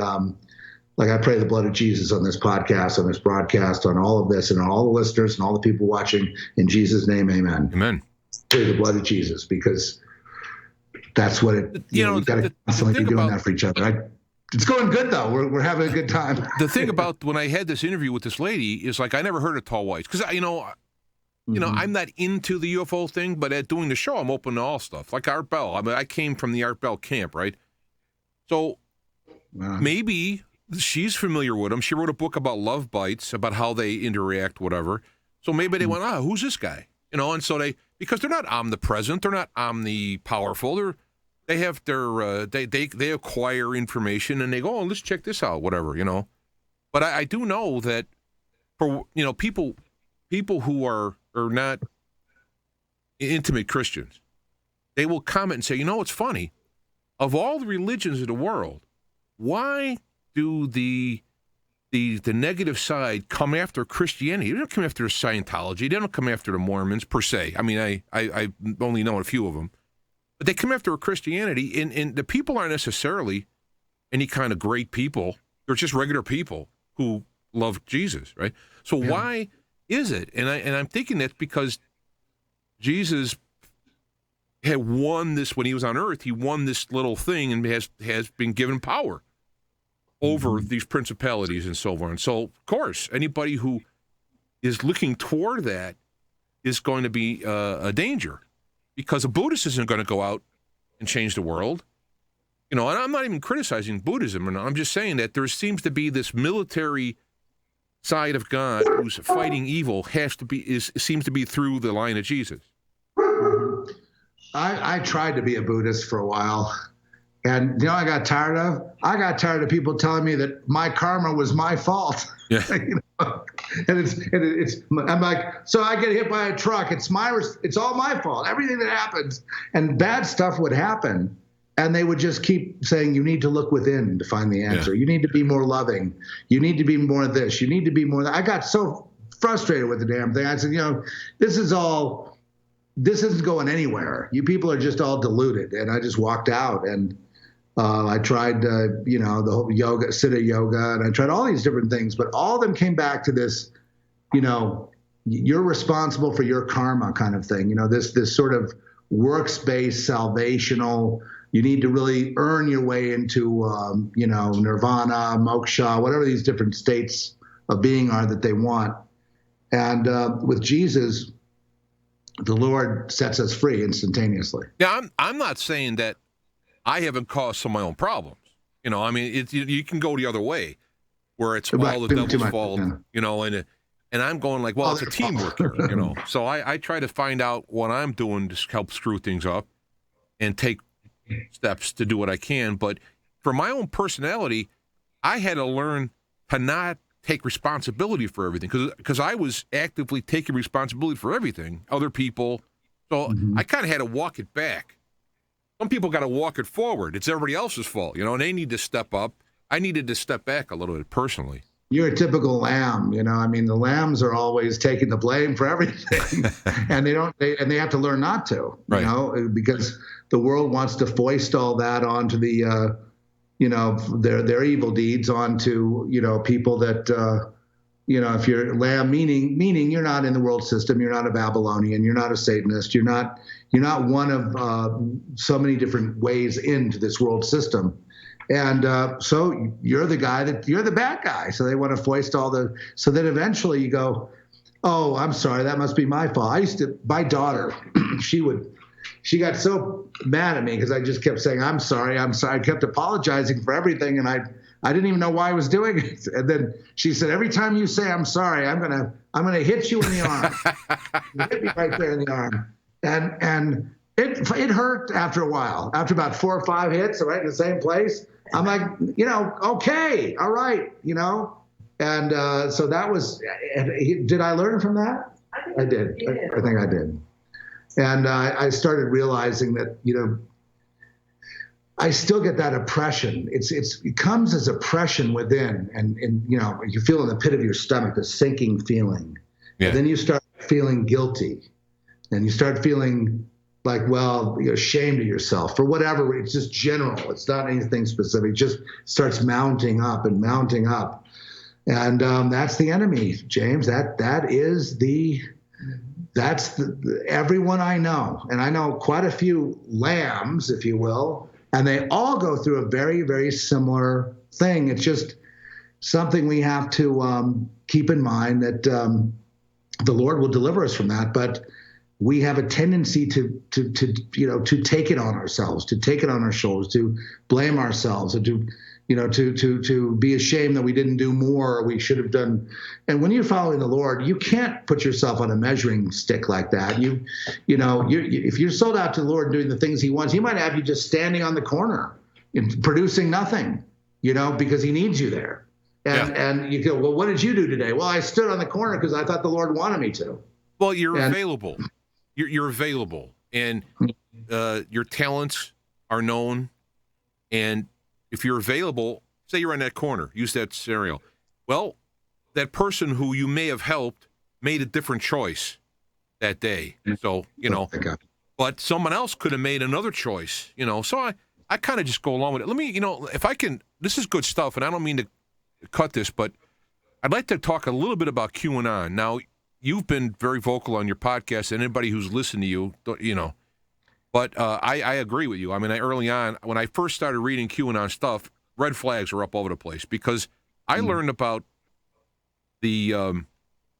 like I pray the blood of Jesus on this podcast, on this broadcast, on all of this, and on all the listeners and all the people watching. In Jesus' name, amen. Amen. Pray the blood of Jesus, because that's what it. We've got to constantly be doing that for each other. It's going good though. We're having a good time. The thing about when I had this interview with this lady is, like, I never heard of tall whites because I'm not into the UFO thing, but at doing the show, I'm open to all stuff. Like Art Bell. I mean, I came from the Art Bell camp, right? So maybe she's familiar with them. She wrote a book about love bites, about how they interact, whatever. So maybe they went, who's this guy? And so because they're not omnipresent, they're not omnipowerful. They have their, they acquire information and they go, let's check this out, whatever, But I do know that for, people who are not intimate Christians, they will comment and say, it's funny. Of all the religions of the world, why do the negative side come after Christianity? They don't come after Scientology. They don't come after the Mormons, per se. I mean, I only know a few of them. But they come after Christianity, and the people aren't necessarily any kind of great people. They're just regular people who love Jesus, right? So why is it? And I'm thinking that's because Jesus had won this when he was on earth. He won this little thing and has been given power over these principalities and so on. So, of course, anybody who is looking toward that is going to be a danger, because a Buddhist isn't going to go out and change the world. And I'm not even criticizing Buddhism. I'm just saying that there seems to be this military side of God who's fighting evil seems to be through the line of Jesus. I tried to be a Buddhist for a while. And I got tired of people telling me that my karma was my fault. Yeah. And I'm like, so I get hit by a truck. It's all my fault. Everything that happens, and bad stuff would happen. And they would just keep saying, you need to look within to find the answer. Yeah. You need to be more loving. You need to be more of this. You need to be more of that. I got so frustrated with the damn thing. I said, this isn't going anywhere. You people are just all deluded. And I just walked out, and I tried, the whole yoga, Siddha yoga, and I tried all these different things, but all of them came back to this, you're responsible for your karma kind of thing. This sort of works-based salvational. You need to really earn your way into, nirvana, moksha, whatever these different states of being are that they want. And with Jesus, the Lord sets us free instantaneously. Yeah, I'm not saying that I haven't caused some of my own problems. You can go the other way, where it's all the devil's fault, and I'm going like, well, it's a teamwork here, So I try to find out what I'm doing to help screw things up and take steps to do what I can. But for my own personality, I had to learn to not take responsibility for everything, because I was actively taking responsibility for everything, other people. So I kind of had to walk it back. Some people got to walk it forward. It's everybody else's fault, and they need to step up. I needed to step back a little bit personally. You're a typical lamb, the lambs are always taking the blame for everything, and they have to learn not to, right. Because the world wants to foist all that onto the, their evil deeds onto, people that, if you're lamb, meaning you're not in the world system, you're not a Babylonian, you're not a Satanist, you're not one of so many different ways into this world system. And so you're the bad guy. So they want to foist so then eventually you go, oh, I'm sorry, that must be my fault. My daughter, she got so mad at me because I just kept saying, I'm sorry. I kept apologizing for everything. And I didn't even know why I was doing it. And then she said, every time you say I'm sorry, I'm gonna hit you in the arm. You hit me right there in the arm. And it hurt after a while. After about 4 or 5 hits, right in the same place, I'm like, okay, all right, And so that was. Did I learn from that? I did. I think I did. And I started realizing that I still get that oppression. It comes as oppression within, and you feel in the pit of your stomach the sinking feeling. Yeah. And then you start feeling guilty, and you start feeling like, well, you're ashamed of yourself for whatever. It's just general. It's not anything specific. It just starts mounting up and mounting up, and that's the enemy, James. That's everyone I know, and I know quite a few lambs, if you will. And they all go through a very, very similar thing. It's just something we have to keep in mind that the Lord will deliver us from that. But we have a tendency to take it on ourselves, to take it on our shoulders, to blame ourselves, and to be ashamed that we didn't do more or we should have done. And when you're following the Lord, you can't put yourself on a measuring stick like that. If you're sold out to the Lord doing the things He wants, He might have you just standing on the corner and producing nothing, because He needs you there. And you go, well, what did you do today? Well, I stood on the corner because I thought the Lord wanted me to. Well, you're available. You're available, and your talents are known. And if you're available, say you're in that corner, use that scenario. Well, that person who you may have helped made a different choice that day. So, but someone else could have made another choice, So I kind of just go along with it. Let me, if I can, this is good stuff, and I don't mean to cut this, but I'd like to talk a little bit about QAnon. Now, you've been very vocal on your podcast, and anybody who's listened to you, But I agree with you. I mean, early on, when I first started reading QAnon stuff, red flags were up over the place because I learned about the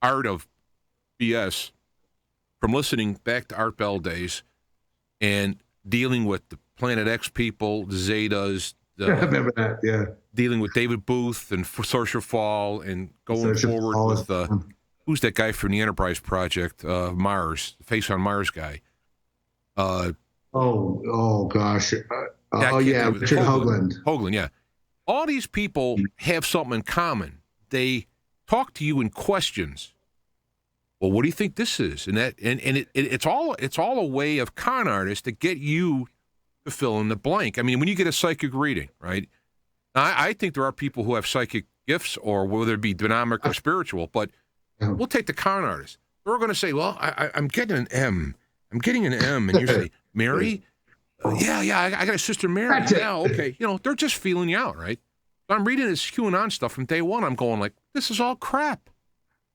art of BS from listening back to Art Bell days and dealing with the Planet X people, the Zetas. I remember that, yeah. Dealing with David Booth and Sorcerer Fall and going forward with, who's that guy from the Enterprise Project, Mars, the Face on Mars guy. Oh gosh. Richard Hoagland. Hoagland, yeah. All these people have something in common. They talk to you in questions. Well, what do you think this is? And it's all a way of con artists to get you to fill in the blank. I mean, when you get a psychic reading, right? Now, I think there are people who have psychic gifts, or whether it be demonic or spiritual, but we'll take the con artist. They're going to say, well, I'm getting an M. I'm getting an M. And you say, Mary? Yeah, I got a sister Mary. Yeah, okay. They're just feeling you out, right? So I'm reading this QAnon stuff from day one. I'm going like, this is all crap.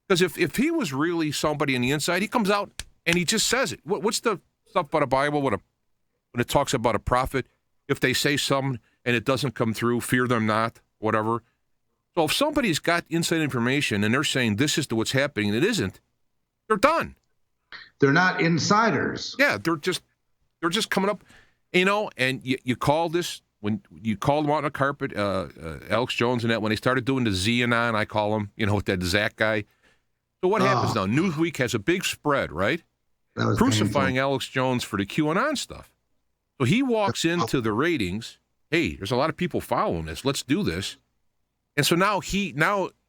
Because if he was really somebody on the inside, he comes out and he just says it. What's the stuff about a Bible when it talks about a prophet? If they say something and it doesn't come through, fear them not, whatever. So if somebody's got inside information and they're saying this is what's happening and it isn't, they're done. They're not insiders. Yeah, they're just coming up, and you call this, when you called them out on the carpet, Alex Jones and that, when they started doing the Xenon, I call him, with that Zach guy. So what happens now? Newsweek has a big spread, right? Crucifying painful. Alex Jones for the QAnon stuff. So he walks into the ratings, hey, there's a lot of people following this, let's do this. And so now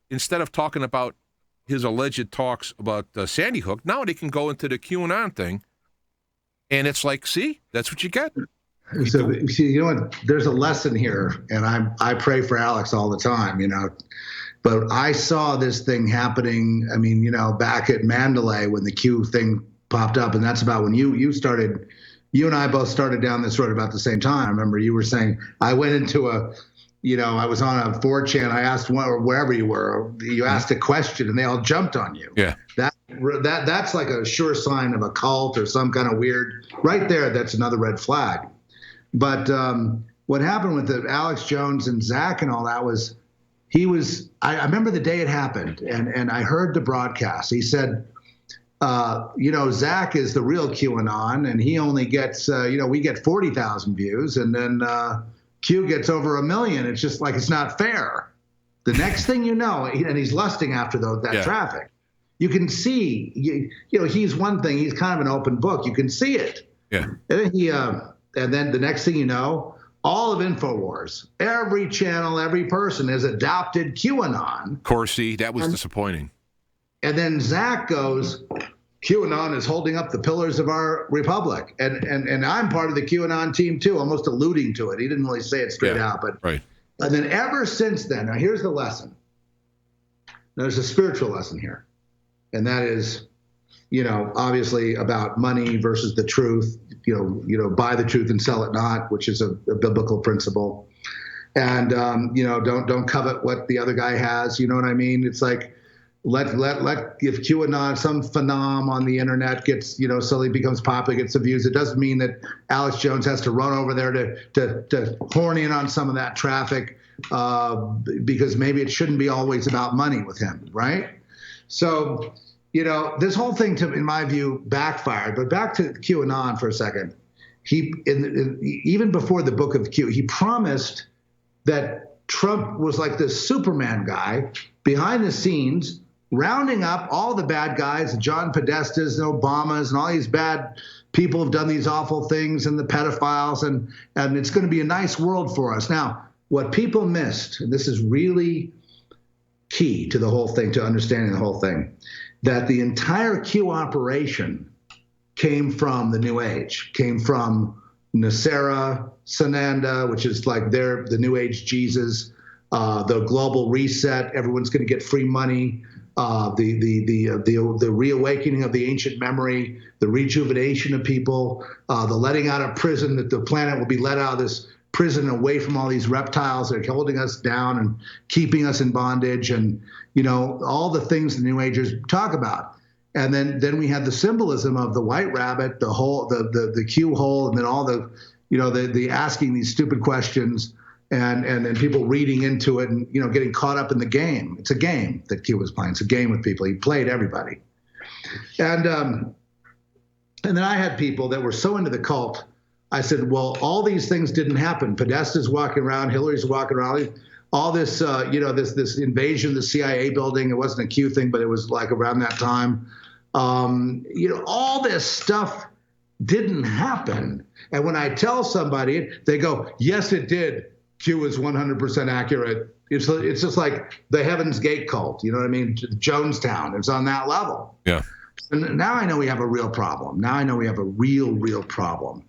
instead of talking about his alleged talks about Sandy Hook, now they can go into the QAnon thing, and it's like, see, that's what you get. So, you know what? There's a lesson here, and I pray for Alex all the time, But I saw this thing happening. I mean, back at Mandalay when the Q thing popped up, and that's about when you and I both started down this road about the same time. I remember you were saying I went into I was on a 4chan. I asked one, or wherever you were, you asked a question and they all jumped on you. Yeah. That's like a sure sign of a cult or some kind of weird, right there. That's another red flag. But what happened with the Alex Jones and Zach and all that was, I remember the day it happened, and I heard the broadcast. He said, Zach is the real QAnon, and he only gets, we get 40,000 views, and then Q gets over 1 million. It's just like, it's not fair. The next thing you know, and he's lusting after that traffic. You can see, he's one thing. He's kind of an open book. You can see it. Yeah. And then the next thing you know, all of InfoWars, every channel, every person has adopted QAnon. Corsi, that was disappointing. And then Zach goes, QAnon is holding up the pillars of our republic. And I'm part of the QAnon team too, almost alluding to it. He didn't really say it straight out, but right. And then ever since then, now here's the lesson. There's a spiritual lesson here. And that is, obviously about money versus the truth, buy the truth and sell it not, which is a biblical principle. And, don't covet what the other guy has. You know what I mean? It's like, if QAnon, some phenom on the internet gets, suddenly becomes popular, gets the views, it doesn't mean that Alex Jones has to run over there to horn in on some of that traffic, because maybe it shouldn't be always about money with him, right? So, this whole thing, in my view, backfired. But back to QAnon for a second. Even before the book of Q, he promised that Trump was like this Superman guy behind the scenes, rounding up all the bad guys, the John Podestas and Obamas and all these bad people have done these awful things, and the pedophiles, and it's going to be a nice world for us. Now, what people missed, and this is really key to the whole thing, to understanding the whole thing, that the entire Q operation came from the New Age, came from Nasera, Sananda, which is like the New Age Jesus, the global reset, everyone's going to get free money, the reawakening of the ancient memory, the rejuvenation of people, the letting out of prison, that the planet will be let out of this prison away from all these reptiles that are holding us down and keeping us in bondage, and all the things the New Agers talk about. And then we had the symbolism of the white rabbit, the hole, the Q hole, and then all the the asking these stupid questions, and people reading into it and getting caught up in the game. It's a game that Q was playing. It's a game with people. He played everybody. And then I had people that were so into the cult. I said, well, all these things didn't happen. Podesta's walking around, Hillary's walking around, all this, this invasion of the CIA building. It wasn't a Q thing, but it was like around that time. All this stuff didn't happen. And when I tell somebody, they go, yes, it did. Q is 100% accurate. It's just like the Heaven's Gate cult. You know what I mean? Jonestown. It's on that level. Yeah. And now I know we have a real problem. Now I know we have a real problem.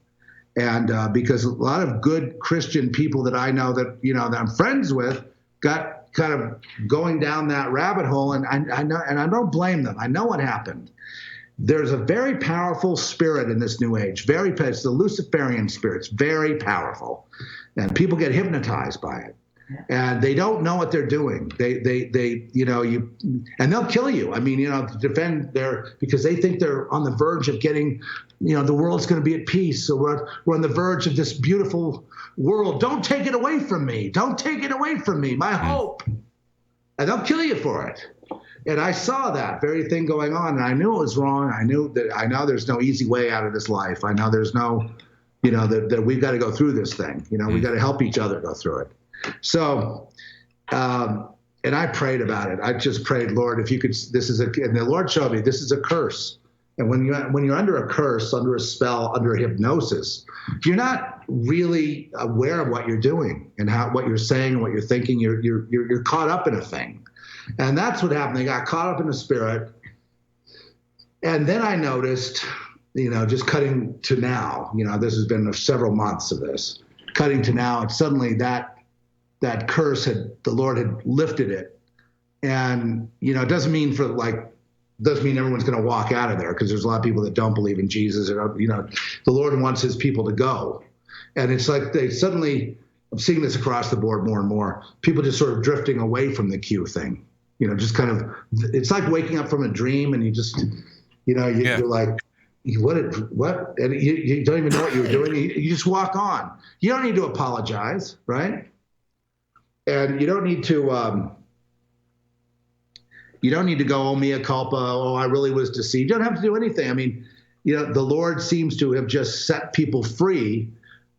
And because a lot of good Christian people that I know that I'm friends with got kind of going down that rabbit hole, and I know, and I don't blame them. I know what happened. There's a very powerful spirit in this new age. It's the Luciferian spirit. It's very powerful, and people get hypnotized by it. And they don't know what they're doing. And they'll kill you. I mean, to defend because they think they're on the verge of getting, the world's going to be at peace. So we're on the verge of this beautiful world. Don't take it away from me. Don't take it away from me. My hope. And they'll kill you for it. And I saw that very thing going on, and I knew it was wrong. I know there's no easy way out of this life. I know there's no, that we've got to go through this thing. We got to help each other go through it. So, and I prayed about it. I just prayed, Lord, if you could, and the Lord showed me, this is a curse. And when you're under a curse, under a spell, under a hypnosis, you're not really aware of what you're doing and what you're saying and what you're thinking. You're caught up in a thing. And that's what happened. They got caught up in the spirit. And then I noticed, just cutting to now, this has been several months of this, cutting to now, and suddenly that curse the Lord had lifted it. And, it doesn't mean everyone's going to walk out of there, because there's a lot of people that don't believe in Jesus, or, the Lord wants his people to go. And it's like they suddenly, I'm seeing this across the board more and more. People just sort of drifting away from the Q thing. Just kind of, it's like waking up from a dream and you just, you're like, what? And you don't even know what you were doing. You just walk on. You don't need to apologize, right? And you don't need to go, oh, mea culpa, oh, I really was deceived. You don't have to do anything. I mean, the Lord seems to have just set people free.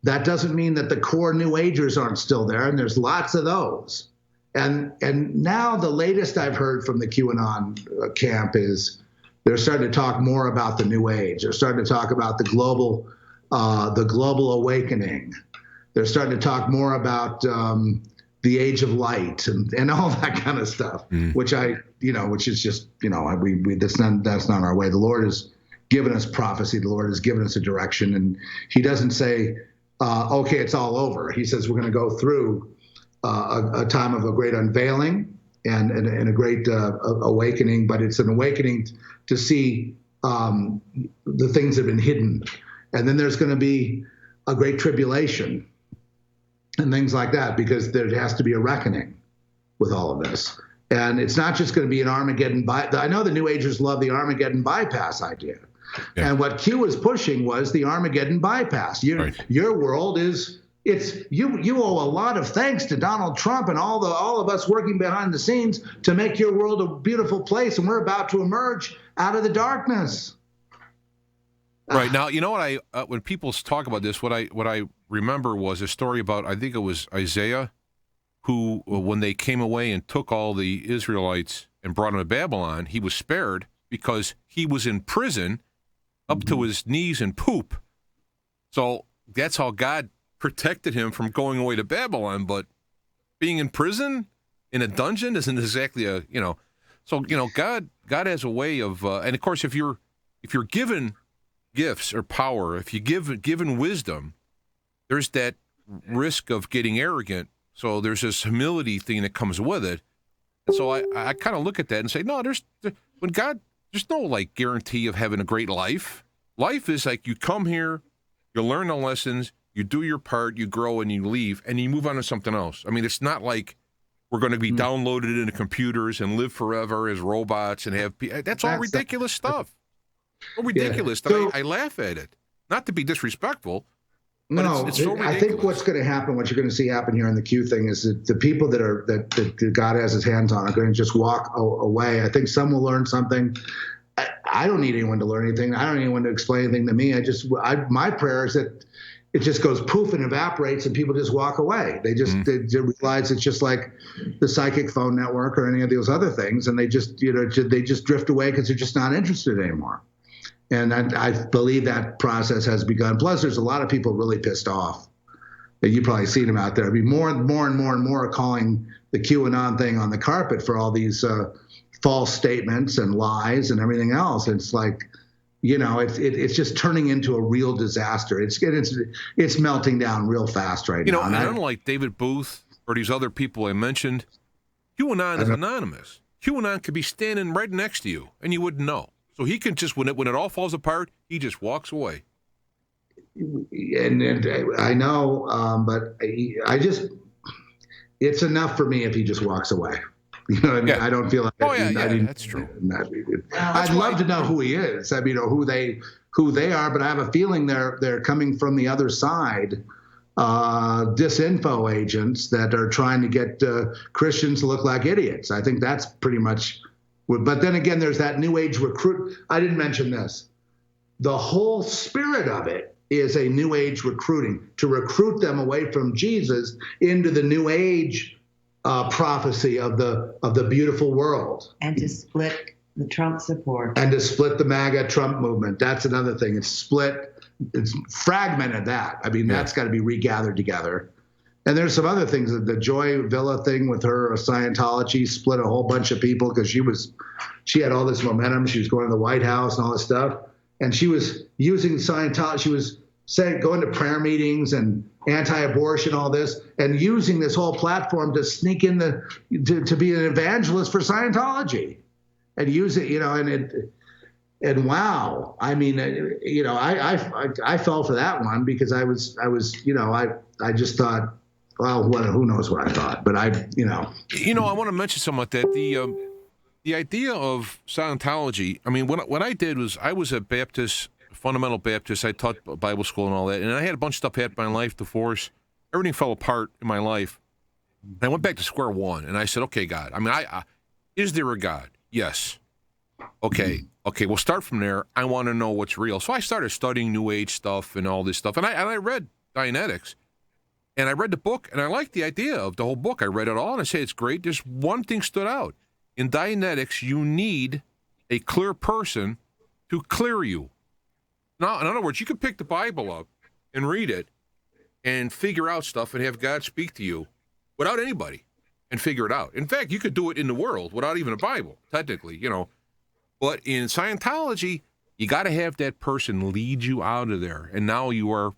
That doesn't mean that the core New Agers aren't still there, and there's lots of those. And now the latest I've heard from the QAnon camp is they're starting to talk more about the New Age. They're starting to talk about the global awakening. They're starting to talk more about the age of light and all that kind of stuff, which is just, that's not our way. The Lord has given us prophecy. The Lord has given us a direction, and he doesn't say, okay, it's all over. He says we're going to go through a time of a great unveiling and a great awakening, but it's an awakening to see the things that have been hidden. And then there's going to be a great tribulation and things like that, because there has to be a reckoning with all of this. And it's not just going to be an Armageddon I know the New Agers love the Armageddon bypass idea. Yeah. And what Q was pushing was the Armageddon bypass. Your world is, you owe a lot of thanks to Donald Trump and all of us working behind the scenes to make your world a beautiful place, and we're about to emerge out of the darkness. Right. Now, you know what when people talk about this, what I remember was a story about, I think it was Isaiah, who, when they came away and took all the Israelites and brought them to Babylon, he was spared because he was in prison up to his knees in poop. So that's how God protected him from going away to Babylon. But being in prison in a dungeon isn't exactly God has a way of, and of course, if you're given gifts or power, if you given wisdom, there's that risk of getting arrogant. So there's this humility thing that comes with it. And so I kind of look at that and say, no, there's no guarantee of having a great life. Life is like you come here, you learn the lessons, you do your part, you grow, and you leave, and you move on to something else. I mean, it's not like we're going to be downloaded into computers and live forever as robots and have. That's all ridiculous stuff. Ridiculous. Yeah. So, I laugh at it. Not to be disrespectful. No, it's so ridiculous. I think what's going to happen, what you're going to see happen here in the Q thing, is that the people that God has his hands on are going to just walk away. I think some will learn something. I don't need anyone to learn anything. I don't need anyone to explain anything to me. My prayer is that it just goes poof and evaporates, and people just walk away. They just they realize it's just like the psychic phone network or any of those other things, and they just drift away because they're just not interested anymore. And I believe that process has begun. Plus, there's a lot of people really pissed off. You've probably seen them out there. I mean, more and more are calling the QAnon thing on the carpet for all these false statements and lies and everything else. It's like, it's just turning into a real disaster. It's melting down real fast right now. And unlike David Booth or these other people I mentioned, QAnon is anonymous. QAnon could be standing right next to you, and you wouldn't know. So he can just, when it all falls apart, he just walks away. And I know, but it's enough for me if he just walks away. You know what I mean? Yeah. I don't feel like that's true. I'd love to know who he is. I mean, who they are, but I have a feeling they're coming from the other side, disinfo agents that are trying to get Christians to look like idiots. I think that's pretty much. But then again, there's that New Age recruit. I didn't mention this. The whole spirit of it is a New Age recruiting, to recruit them away from Jesus into the New Age prophecy of the beautiful world. And to split the Trump support. And to split the MAGA Trump movement. That's another thing. It's split. It's fragmented that. I mean, that's got to be regathered together. And there's some other things. The Joy Villa thing with her Scientology split a whole bunch of people because she had all this momentum. She was going to the White House and all this stuff. And she was using Scientology. She was going to prayer meetings and anti-abortion, all this, and using this whole platform to sneak in to be an evangelist for Scientology and use it, and wow. I mean, I fell for that one because I just thought, well, who knows what I thought, but I want to mention something like that. The idea of Scientology. I mean, what I did was I was a Baptist, fundamental Baptist. I taught Bible school and all that, and I had a bunch of stuff happen in my life, divorce, everything fell apart in my life. And I went back to square one, and I said, okay, God. I mean, is there a God? Yes. Okay, we'll start from there. I want to know what's real. So I started studying New Age stuff and all this stuff. And I read Dianetics, and I read the book, and I liked the idea of the whole book. I read it all, and I say it's great. There's one thing stood out. In Dianetics, you need a clear person to clear you. Now, in other words, you can pick the Bible up and read it and figure out stuff and have God speak to you without anybody and figure it out. In fact, you could do it in the world without even a Bible, technically, But in Scientology, you got to have that person lead you out of there, and now you're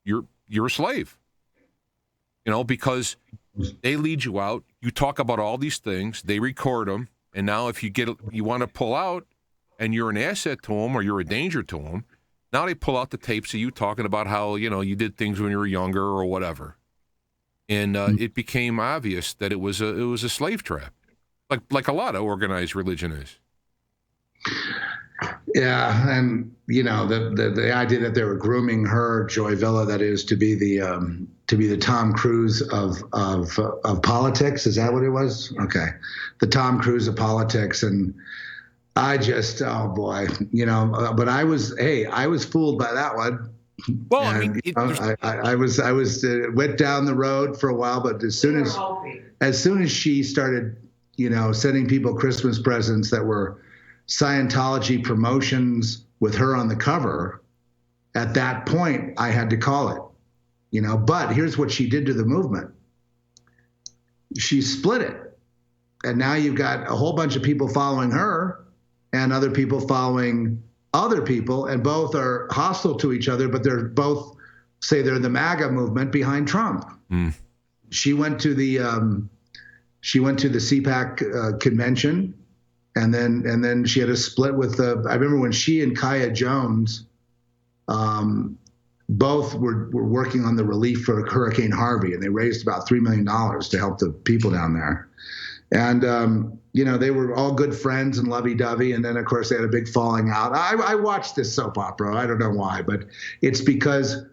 a slave. Because they lead you out. You talk about all these things. They record them, and now if you want to pull out, and you're an asset to them or you're a danger to them, now they pull out the tapes of you talking about how you did things when you were younger or whatever, and it became obvious that it was a slave trap, like a lot of organized religion is. Yeah, and the idea that they were grooming her, Joy Villa, that is, to be the Tom Cruise of politics. Is that what it was? Okay, the Tom Cruise of politics, and I just, oh boy, But I was fooled by that one. Well, and, I went down the road for a while, but as soon as she started, sending people Christmas presents that were Scientology promotions with her on the cover, at that point I had to call it, but here's what she did to the movement. She split it. And now you've got a whole bunch of people following her and other people following other people, and both are hostile to each other, but they're both say they're the MAGA movement behind Trump. She went to the CPAC convention. And then she had a split with I remember when she and Kaya Jones, both were working on the relief for Hurricane Harvey, and they raised about $3 million to help the people down there. And they were all good friends and lovey-dovey. And then of course they had a big falling out. I watched this soap opera. I don't know why, but it's because,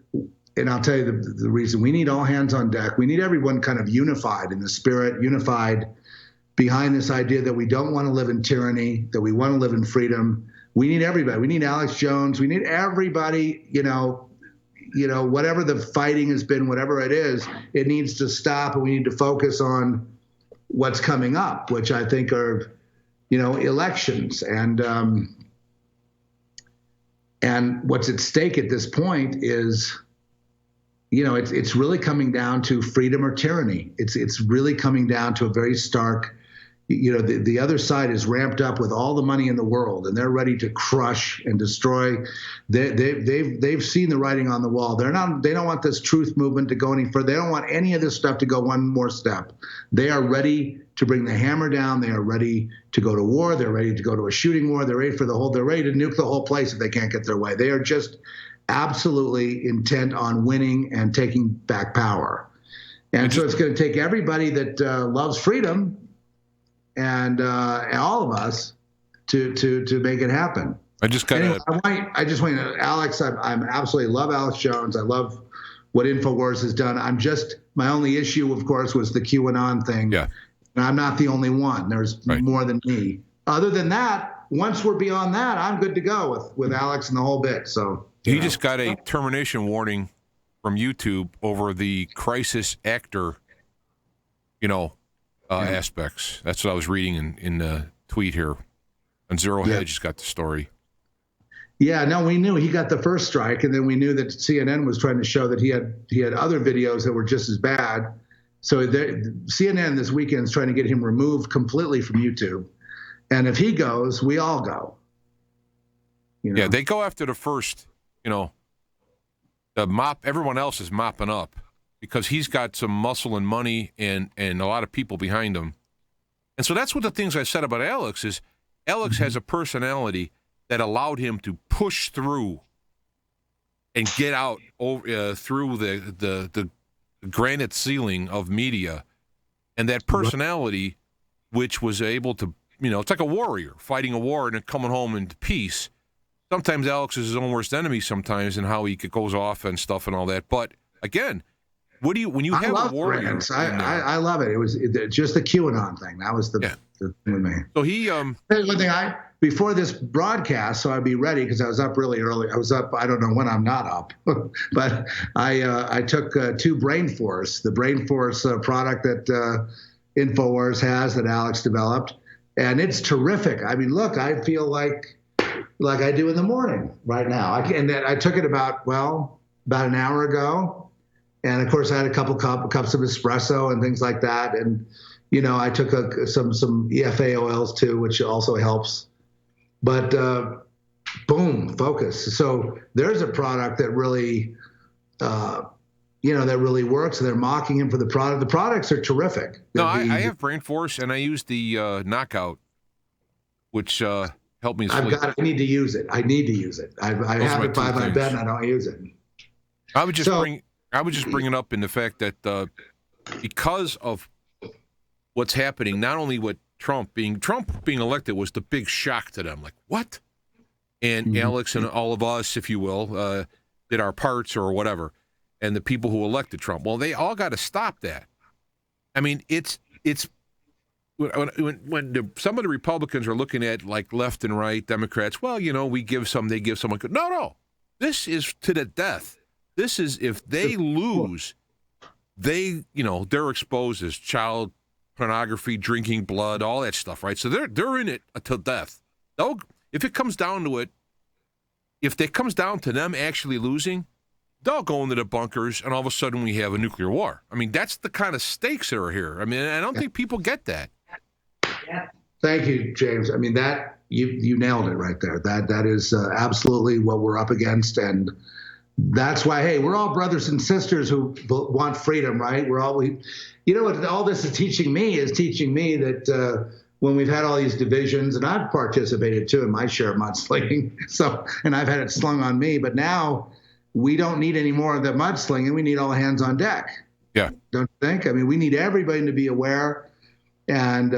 and I'll tell you the reason. We need all hands on deck. We need everyone kind of unified in the spirit, unified behind this idea that we don't want to live in tyranny, that we want to live in freedom. We need everybody. We need Alex Jones. We need everybody, whatever the fighting has been, whatever it is, it needs to stop, and we need to focus on what's coming up, which I think are, elections. And what's at stake at this point is, it's really coming down to freedom or tyranny. It's really coming down to a very stark, the other side is ramped up with all the money in the world, and they're ready to crush and destroy. They've seen the writing on the wall. They don't want this truth movement to go any further. They don't want any of this stuff to go one more step. They are ready to bring the hammer down. They are ready to go to war. They're ready to go to a shooting war. They're ready to nuke the whole place if they can't get their way. They are just absolutely intent on winning and taking back power. And so it's going to take everybody that loves freedom and all of us to make it happen. I just want to, Alex, I absolutely love Alex Jones. I love what InfoWars has done. My only issue, of course, was the QAnon thing. Yeah. And I'm not the only one. There's more than me. Other than that, once we're beyond that, I'm good to go with Alex and the whole bit. So he just got a termination warning from YouTube over the crisis actor, aspects. That's what I was reading in the tweet here. And Zero Hedge just got the story. Yeah, no, we knew he got the first strike, and then we knew that CNN was trying to show that he had other videos that were just as bad. So CNN this weekend is trying to get him removed completely from YouTube. And if he goes, we all go. Yeah, they go after the first, the mop. Everyone else is mopping up because he's got some muscle and money and a lot of people behind him. And so that's what the things I said about Alex is Alex has a personality that allowed him to push through and get out through the granite ceiling of media, and that personality, which was able to, it's like a warrior fighting a war and then coming home into peace. Sometimes Alex is his own worst enemy sometimes, and how he goes off and stuff and all that. But again, when you have a warrior, I love it. It was just the QAnon thing. That was the thing with me. So he one thing before this broadcast, so I'd be ready because I was up really early. I was up. I don't know when I'm not up, but I took 2 Brain Force, the Brain Force product that InfoWars has that Alex developed, and it's terrific. I mean, look, I feel like I do in the morning right now. I took it about an hour ago, and of course I had a couple cups of espresso and things like that, and I took some EFA oils too, which also helps. But boom, focus. So there's a product that really, that really works. And they're mocking him for the product. The products are terrific. No, I have Brain Force, and I use the Knockout, which helped me sleep. I need to use it. I have it by my bed, and I don't use it. I would just bring it up in the fact that because of what's happening, not only with Trump being elected was the big shock to them. Like, what? And Alex and all of us, if you will, did our parts or whatever. And the people who elected Trump, well, they all got to stop that. I mean, it's when some of the Republicans are looking at like left and right Democrats, well, we give some, they give someone. No. This is to the death. This is if they lose, they're exposed as child pornography, drinking blood, all that stuff, right? So they're in it till death. If it comes down to it, if it comes down to them actually losing, they'll go into the bunkers, and all of a sudden we have a nuclear war. I mean, that's the kind of stakes that are here. I mean, I don't think people get that. Yeah. Thank you, James. I mean, that you nailed it right there. That is absolutely what we're up against, and that's why, hey, we're all brothers and sisters who want freedom, right? We're all what all this is teaching me that when we've had all these divisions, and I've participated too in my share of mudslinging, and I've had it slung on me, but now we don't need any more of the mudslinging. We need all hands on deck. Yeah. Don't you think? I mean, we need everybody to be aware, and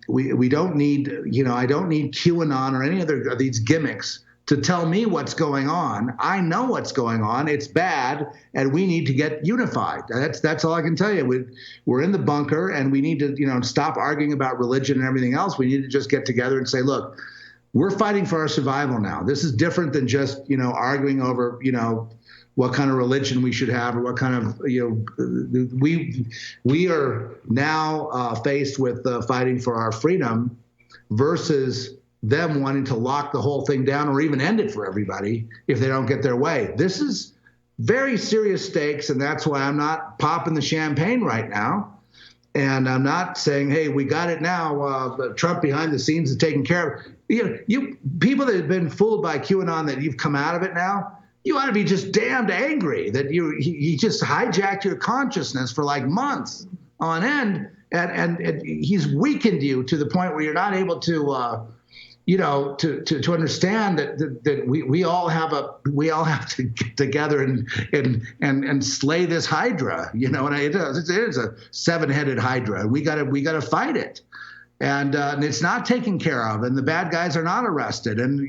we don't need, I don't need QAnon or any other of these gimmicks to tell me what's going on. I know what's going on. It's bad, and we need to get unified. That's all I can tell you. We're in the bunker, and we need to, stop arguing about religion and everything else. We need to just get together and say, look, we're fighting for our survival now. This is different than just, arguing over, what kind of religion we should have or what kind of, we are now faced with fighting for our freedom versus them wanting to lock the whole thing down or even end it for everybody if they don't get their way. This is very serious stakes, and that's why I'm not popping the champagne right now. And I'm not saying, hey, we got it now. Trump behind the scenes is taking care of it. You people that have been fooled by QAnon that you've come out of it now, you ought to be just damned angry that he just hijacked your consciousness for like months on end, and he's weakened you to the point where you're not able to to understand that we all have to get together and slay this Hydra, and it is a 7-headed Hydra. We gotta fight it, and it's not taken care of, and the bad guys are not arrested, and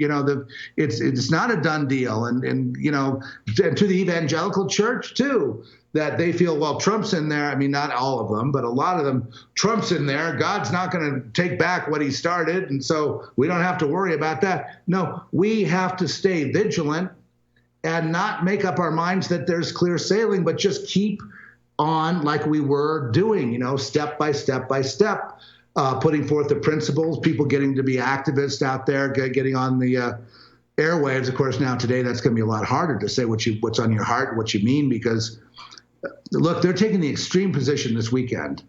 it's not a done deal, and to the evangelical church too, that they feel, well, Trump's in there. I mean, not all of them, but a lot of them, Trump's in there. God's not going to take back what he started, and so we don't have to worry about that. No, we have to stay vigilant and not make up our minds that there's clear sailing, but just keep on like we were doing, step by step by step, putting forth the principles, people getting to be activists out there, getting on the airwaves. Of course, now today that's going to be a lot harder to say what's on your heart, what you mean, because look, they're taking the extreme position this weekend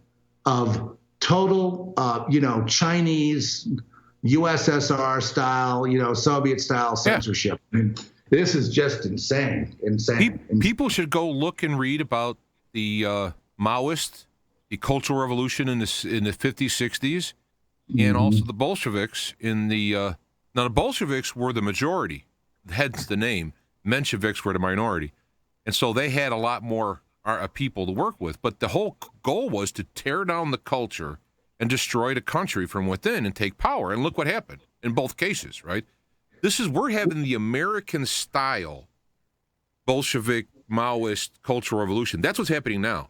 of total, Chinese, USSR style, Soviet style censorship. Yeah. I mean, this is just insane. People should go look and read about the Maoist, the Cultural Revolution in the 50s, 60s, and also the Bolsheviks in the. Now the Bolsheviks were the majority, hence the name. Mensheviks were the minority, and so they had a lot more a people to work with. But the whole goal was to tear down the culture and destroy the country from within and take power. And look what happened in both cases, right? We're having the American style Bolshevik, Maoist cultural revolution. That's what's happening now.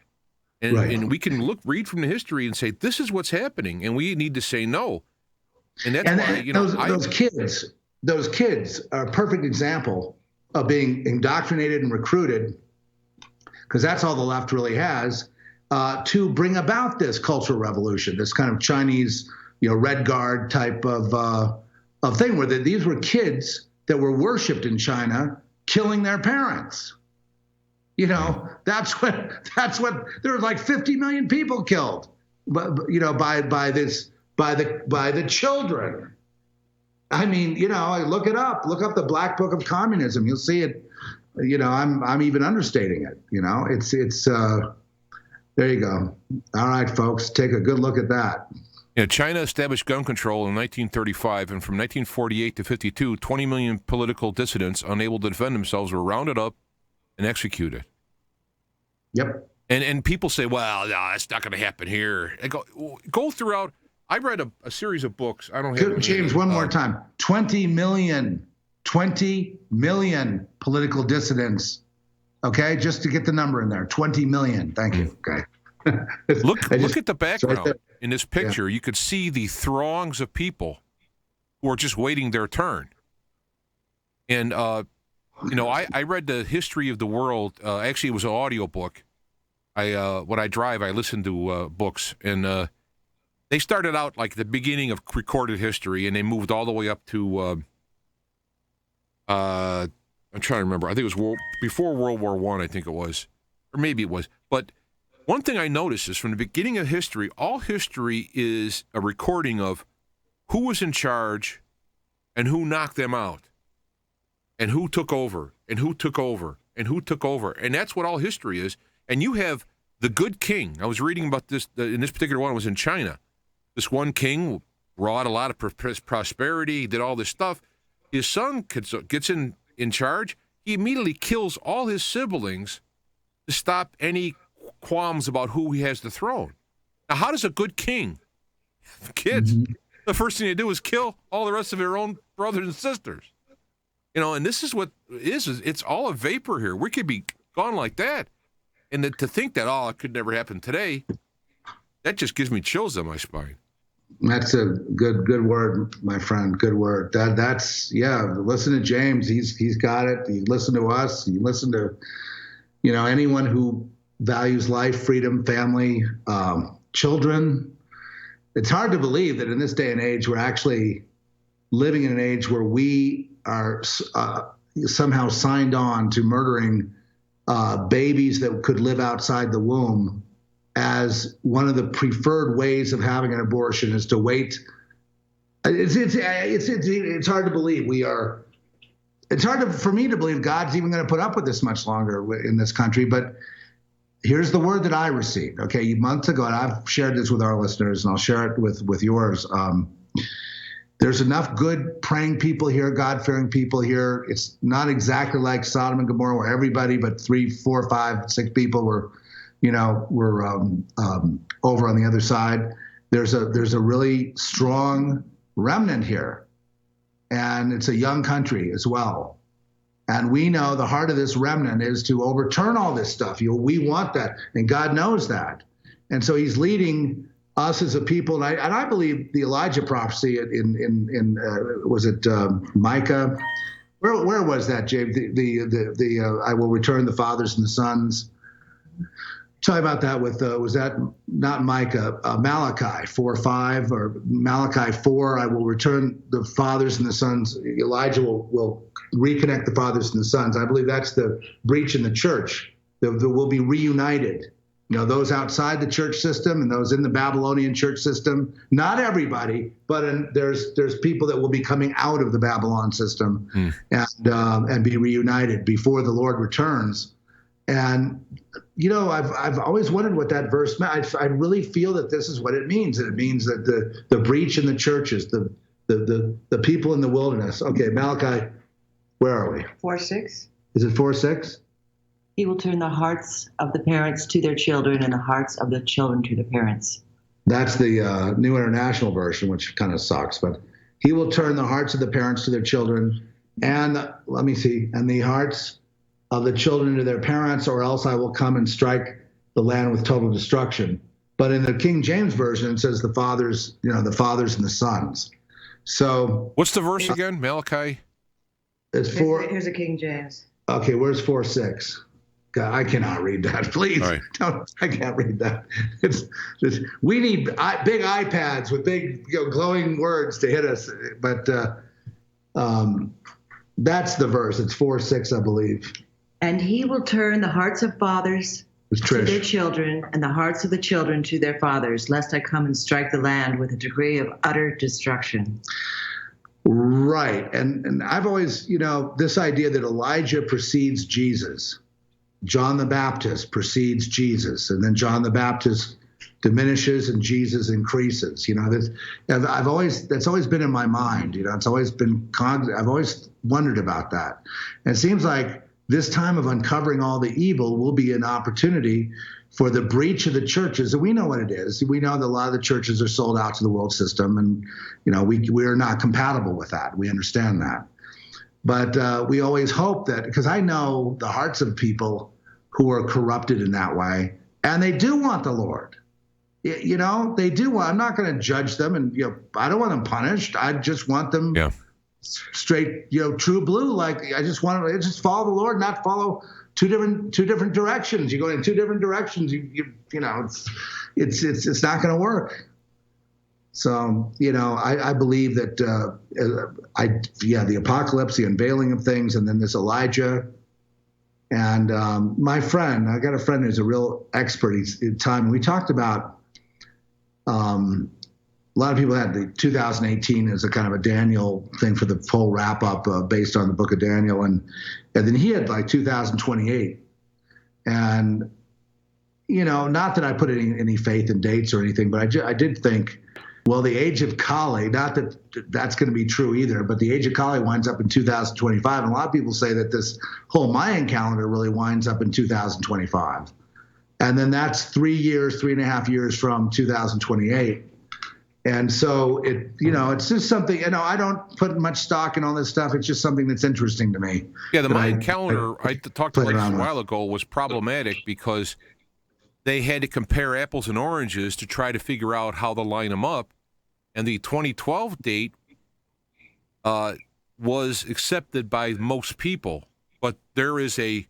And, and we can read from the history and say, this is what's happening. And we need to say no. And that's why, those kids are a perfect example of being indoctrinated and recruited, because that's all the left really has, to bring about this cultural revolution, this kind of Chinese, Red Guard type of thing, where these were kids that were worshipped in China, killing their parents. That's what there were like 50 million people killed, by the children. I mean, look it up. Look up the Black Book of Communism. You'll see it. I'm even understating it. It's there you go. All right, folks, take a good look at that. China established gun control in 1935, and from 1948 to 52, 20 million political dissidents unable to defend themselves were rounded up and executed. Yep. And people say, well, no, that's not going to happen here. I go throughout. I read a series of books. I don't have James, one more time. 20 million political dissidents. Okay, just to get the number in there. 20 million. Thank you. Okay. Look at the background. Right in this picture. Yeah. You could see the throngs of people who are just waiting their turn. And, I read the history of the world. Actually, it was an audio book. When I drive, I listen to books. And they started out like the beginning of recorded history, and they moved all the way up to, I'm trying to remember. I think it was before World War I, I think it was. Or maybe it was. But one thing I noticed is from the beginning of history, all history is a recording of who was in charge and who knocked them out and who took over and who took over and who took over. And that's what all history is. And you have the good king. I was reading about this, in this particular one, it was in China. This one king wrought a lot of prosperity, did all this stuff. His son gets in charge. He immediately kills all his siblings to stop any qualms about who he has the throne. Now, how does a good king have kids? Mm-hmm. The first thing they do is kill all the rest of their own brothers and sisters. And this is what is it's all a vapor here. We could be gone like that. And to think that, it could never happen today, that just gives me chills on my spine. That's a good word, my friend. Good word. That's listen to James. He's got it. You listen to us. You listen to, anyone who values life, freedom, family, children. It's hard to believe that in this day and age, we're actually living in an age where we are somehow signed on to murdering babies that could live outside the womb as one of the preferred ways of having an abortion is to wait. It's hard to believe it's hard for me to believe God's even going to put up with this much longer in this country. But here's the word that I received. Okay, months ago, and I've shared this with our listeners, and I'll share it with yours. There's enough good praying people here, God-fearing people here. It's not exactly like Sodom and Gomorrah, where everybody but 3, 4, 5, 6 people were over on the other side. There's a really strong remnant here, and it's a young country as well. And we know the heart of this remnant is to overturn all this stuff. We want that, and God knows that. And so He's leading us as a people. And I believe the Elijah prophecy in was it Micah? Where was that, James? The I will return the fathers and the sons. Tell me about that with, was that not Micah, Malachi 4:5 or Malachi 4, I will return the fathers and the sons. Elijah will reconnect the fathers and the sons. I believe that's the breach in the church. That will be reunited. Those outside the church system and those in the Babylonian church system, not everybody, but there's people that will be coming out of the Babylon system and be reunited before the Lord returns. And, I've always wondered what that verse meant. I really feel that this is what it means. And it means that the breach in the churches, the people in the wilderness. Okay, Malachi, where are we? 4:6. Is it 4:6? He will turn the hearts of the parents to their children and the hearts of the children to their parents. That's the New International Version, which kind of sucks. But he will turn the hearts of the parents to their children and, and the hearts of the children to their parents, or else I will come and strike the land with total destruction. But in the King James Version, it says the fathers and the sons. So what's the verse again? Malachi? It's 4. Here's a King James. Okay, where's 4:6? God, I cannot read that. Please, right. Don't. I can't read that. We need big iPads with big, glowing words to hit us. But that's the verse. It's 4:6, I believe. And he will turn the hearts of fathers to their children and the hearts of the children to their fathers, lest I come and strike the land with a degree of utter destruction. Right. And I've always, this idea that Elijah precedes Jesus. John the Baptist precedes Jesus, and then John the Baptist diminishes and Jesus increases. That's always been in my mind. It's always been, I've always wondered about that. And it seems like this time of uncovering all the evil will be an opportunity for the breach of the churches. And we know what it is. We know that a lot of the churches are sold out to the world system, and we are not compatible with that. We understand that. But we always hope that, because I know the hearts of people who are corrupted in that way, and they do want the Lord. They do want. I'm not going to judge them, and I don't want them punished. I just want them straight, true blue. Like I just want to just follow the Lord, not follow two different directions. You're going in two different directions. It's not going to work. So, I believe that, the apocalypse, the unveiling of things, and then this Elijah. And my friend, I got a friend who's a real expert in time. And we talked about, a lot of people had the 2018 as a kind of a Daniel thing for the whole wrap up based on the book of Daniel. And then he had like 2028. And, not that I put any faith in dates or anything, but I did think, well, the age of Kali, not that that's going to be true either, but the age of Kali winds up in 2025. And a lot of people say that this whole Mayan calendar really winds up in 2025. And then that's 3.5 years from 2028. And so it's just something, I don't put much stock in all this stuff. It's just something that's interesting to me. Yeah, the Mayan calendar, I talked about a while ago, was problematic because they had to compare apples and oranges to try to figure out how to line them up. And the 2012 date was accepted by most people. But there is a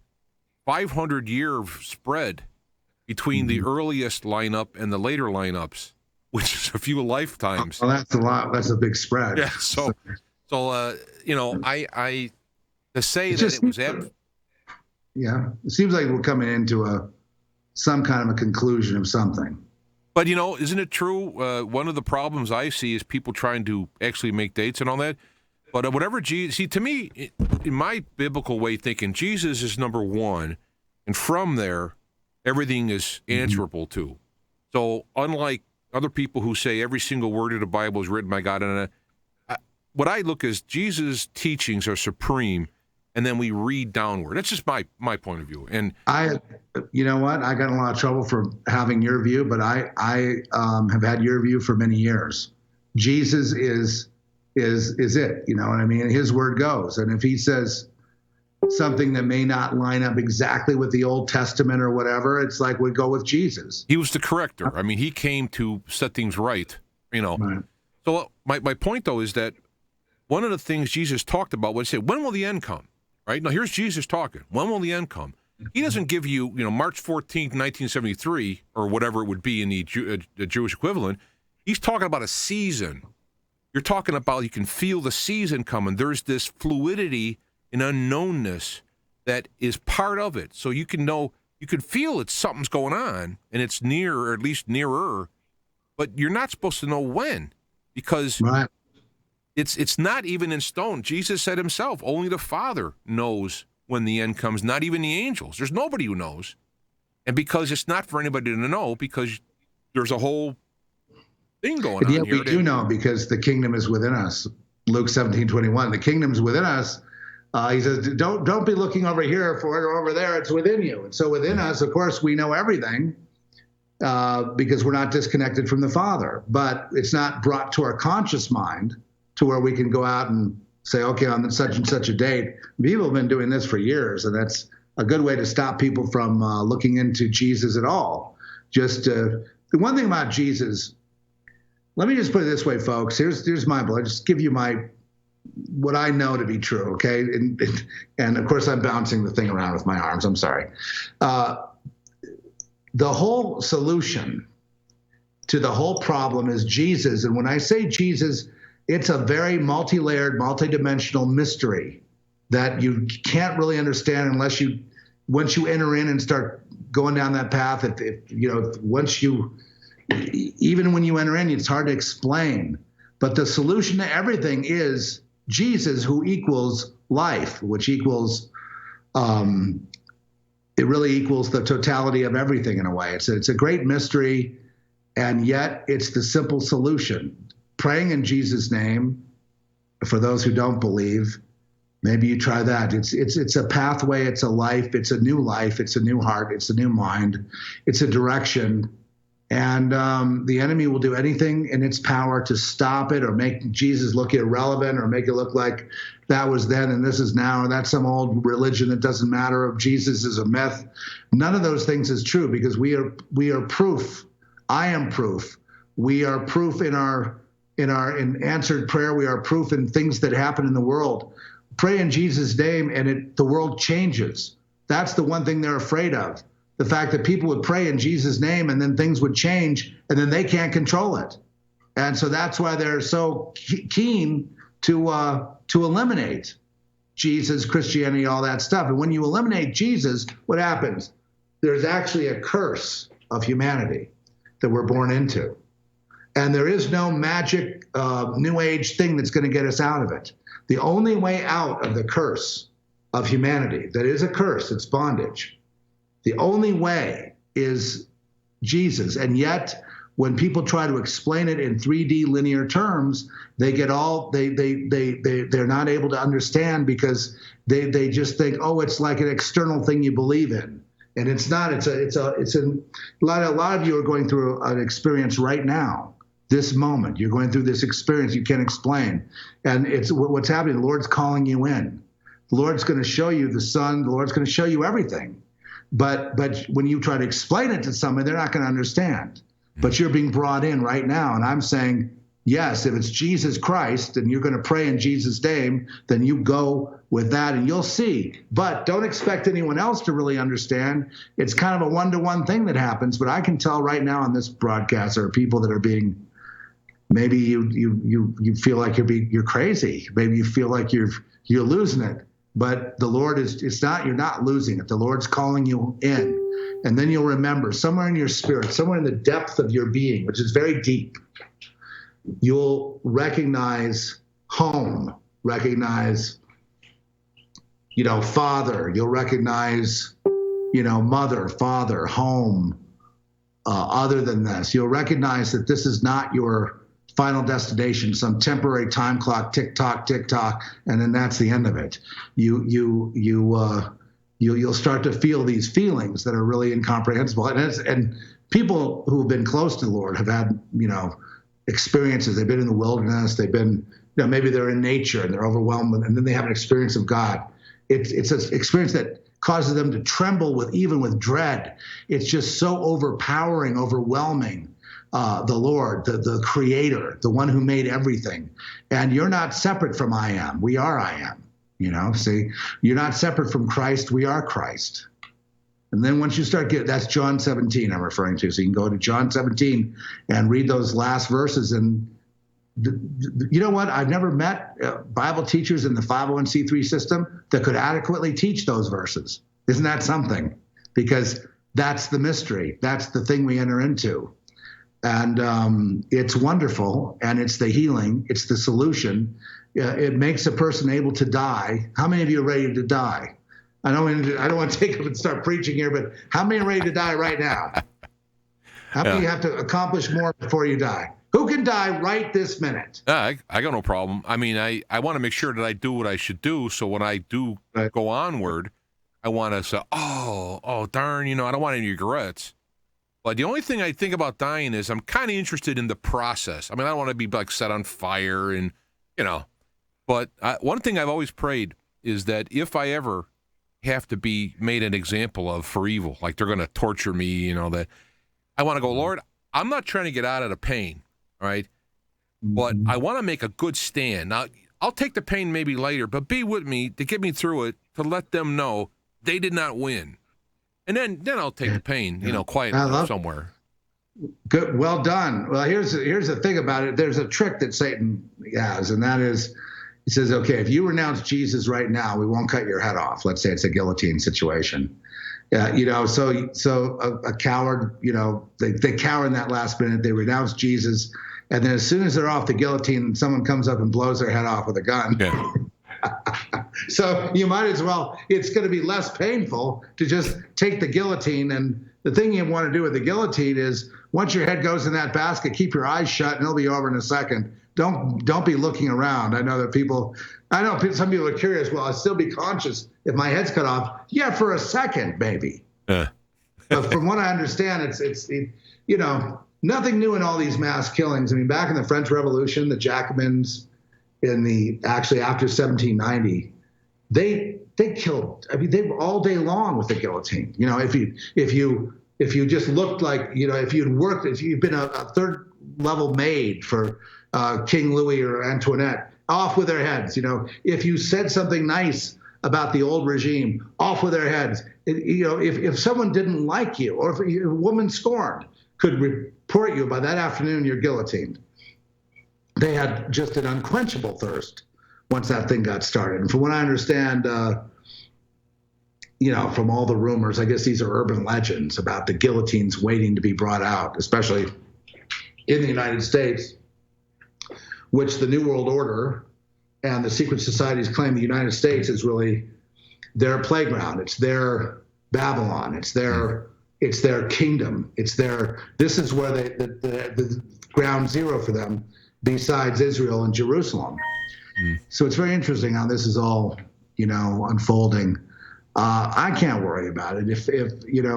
500-year spread between the earliest lineup and the later lineups, which is a few lifetimes. Well, that's a lot. That's a big spread. Yeah. So I to say that it was yeah, it seems like we're coming into some kind of a conclusion of something. But, isn't it true? One of the problems I see is people trying to actually make dates and all that. But whatever Jesus, see, to me, in my biblical way of thinking, Jesus is number one. And from there, everything is answerable to. So unlike other people who say every single word of the Bible is written by God, and what I look is Jesus' teachings are supreme, and then we read downward. That's just my point of view. And you know what? I got in a lot of trouble for having your view, but I have had your view for many years. Jesus is it. You know what I mean? His word goes. And if he says something that may not line up exactly with the Old Testament or whatever, it's like we go with Jesus. He was the corrector. I mean, he came to set things right, Right. So my point, though, is that one of the things Jesus talked about was, when will the end come? Right? Now, here's Jesus talking. When will the end come? He doesn't give you, March 14th, 1973, or whatever it would be in the Jewish equivalent. He's talking about a season. You're talking about, you can feel the season coming. There's this fluidity and unknownness that is part of it. So you can feel it, something's going on, and it's near, or at least nearer, but you're not supposed to know when, because it's not even in stone. Jesus said himself, only the Father knows when the end comes, not even the angels. There's nobody who knows. And because it's not for anybody to know, because there's a whole thing going on here. Yeah, we do know, because the kingdom is within us. Luke 17:21, the kingdom's within us. He says, don't be looking over here for it or over there. It's within you. And so within us, of course, we know everything because we're not disconnected from the Father. But it's not brought to our conscious mind to where we can go out and say, okay, on such and such a date. People have been doing this for years, and that's a good way to stop people from looking into Jesus at all. Just the one thing about Jesus, let me just put it this way, folks. Here's my belief. Just give you what I know to be true, okay? And of course, I'm bouncing the thing around with my arms. I'm sorry. The whole solution to the whole problem is Jesus. And when I say Jesus, it's a very multi-layered, multi-dimensional mystery that you can't really understand unless once you enter in and start going down that path. Even when you enter in, it's hard to explain. But the solution to everything is Jesus, who equals life, which equals, it really equals the totality of everything in a way. It's a great mystery, and yet it's the simple solution. Praying in Jesus' name, for those who don't believe, maybe you try that. It's a pathway, it's a life, it's a new life, it's a new heart, it's a new mind, it's a direction. And the enemy will do anything in its power to stop it or make Jesus look irrelevant or make it look like that was then and this is now, or that's some old religion that doesn't matter, or Jesus is a myth. None of those things is true, because we are proof. I am proof. We are proof in answered prayer. We are proof in things that happen in the world. Pray in Jesus' name and the world changes. That's the one thing they're afraid of. The fact that people would pray in Jesus' name and then things would change and then they can't control it. And so that's why they're so keen to eliminate Jesus, Christianity, all that stuff. And when you eliminate Jesus, what happens? There's actually a curse of humanity that we're born into. And there is no magic new age thing that's going to get us out of it. The only way out of the curse of humanity, that is a curse, it's bondage. The only way is Jesus. And yet, when people try to explain it in 3D linear terms, they get they're not able to understand, because they just think, oh, it's like an external thing you believe in. And it's not. A lot of you are going through an experience right now. This moment, you're going through this experience you can't explain. And it's what's happening. The Lord's calling you in. The Lord's going to show you the Son. The Lord's going to show you everything. But when you try to explain it to someone, they're not going to understand. But you're being brought in right now. And I'm saying, yes, if it's Jesus Christ and you're going to pray in Jesus' name, then you go with that and you'll see. But don't expect anyone else to really understand. It's kind of a one-to-one thing that happens. But I can tell right now on this broadcast, there are people that are being, maybe you feel like you're crazy. Maybe you feel like you're losing it. But the Lord you're not losing it. The Lord's calling you in. And then you'll remember, somewhere in your spirit, somewhere in the depth of your being, which is very deep, you'll recognize home, recognize, Father. You'll recognize, mother, father, home, other than this. You'll recognize that this is not your final destination, some temporary time clock, tick tock, and then that's the end of it. You'll start to feel these feelings that are really incomprehensible. And people who have been close to the Lord have had, experiences. They've been in the wilderness. They've been, maybe they're in nature and they're overwhelmed, and then they have an experience of God. It's an experience that causes them to tremble even with dread. It's just so overpowering, overwhelming. The Lord, the Creator, the one who made everything. And you're not separate from I am. We are I am. See, you're not separate from Christ. We are Christ. And then once you start that's John 17 I'm referring to. So you can go to John 17 and read those last verses. And you know what? I've never met Bible teachers in the 501c3 system that could adequately teach those verses. Isn't that something? Because that's the mystery. That's the thing we enter into. And it's wonderful, and it's the healing, it's the solution. It makes a person able to die. How many of you are ready to die? I don't want to take up and start preaching here, but how many are ready to die right now? How many have to accomplish more before you die? Who can die right this minute? I got no problem. I mean, I want to make sure that I do what I should do. So when I do go onward, I want to say, oh, darn, I don't want any regrets. But the only thing I think about dying is I'm kind of interested in the process. I mean, I don't want to be like set on fire and, But one thing I've always prayed is that if I ever have to be made an example of for evil, like they're going to torture me, that I want to go, Lord, I'm not trying to get out of the pain, all right? But I want to make a good stand. Now, I'll take the pain maybe later, but be with me to get me through it, to let them know they did not win. And then I'll take the pain, quietly somewhere. Good, well done. Well, here's the thing about it. There's a trick that Satan has, and that is, he says, okay, if you renounce Jesus right now, we won't cut your head off. Let's say it's a guillotine situation. Yeah, so a coward, they cower in that last minute. They renounce Jesus, and then as soon as they're off the guillotine, someone comes up and blows their head off with a gun. Yeah. So you might as well, it's going to be less painful to just take the guillotine. And the thing you want to do with the guillotine is once your head goes in that basket, keep your eyes shut and it'll be over in a second. Don't be looking around. I know some people are curious. Well, I'll still be conscious if my head's cut off. Yeah, for a second, maybe. But from what I understand, it's nothing new in all these mass killings. I mean, back in the French Revolution, the Jacobins actually after 1790, they killed. I mean, they were all day long with the guillotine. If you just looked like, if you'd been a third level maid for King Louis or Antoinette, off with their heads. If you said something nice about the old regime, off with their heads. If someone didn't like you, or if a woman scorned, could report you, by that afternoon you're guillotined. They had just an unquenchable thirst once that thing got started. And from what I understand, from all the rumors, I guess these are urban legends about the guillotines waiting to be brought out, especially in the United States, which the New World Order and the secret societies claim the United States is really their playground. It's their Babylon. It's their kingdom. This is where the ground zero for them, besides Israel and Jerusalem. So it's very interesting how this is all, unfolding. I can't worry about it. If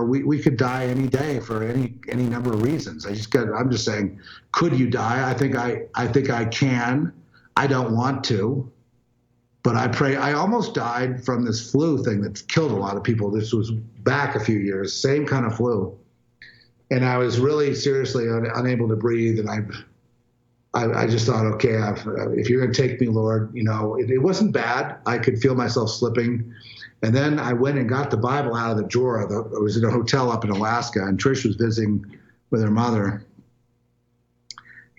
we could die any day for any number of reasons. I'm just saying, could you die? I think I can. I don't want to, but I pray. I almost died from this flu thing that killed a lot of people. This was back a few years, same kind of flu, and I was really seriously unable to breathe. And I just thought, okay, if you're going to take me, Lord, it wasn't bad. I could feel myself slipping. And then I went and got the Bible out of the drawer. I was in a hotel up in Alaska, and Trish was visiting with her mother.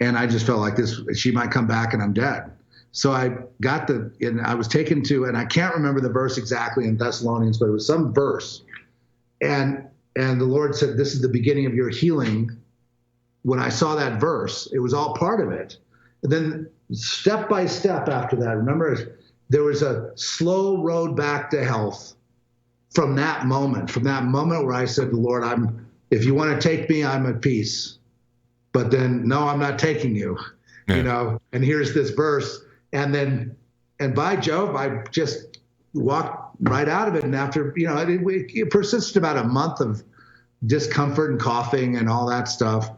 And I just felt like she might come back and I'm dead. So I got and I was taken to, and I can't remember the verse exactly in Thessalonians, but it was some verse. And the Lord said, this is the beginning of your healing. When I saw that verse, it was all part of it. And then step by step after that, remember, there was a slow road back to health from that moment where I said to the Lord, if you want to take me, I'm at peace. But then, no, I'm not taking you, and here's this verse. And by Jove, I just walked right out of it. And after, it persisted about a month of discomfort and coughing and all that stuff.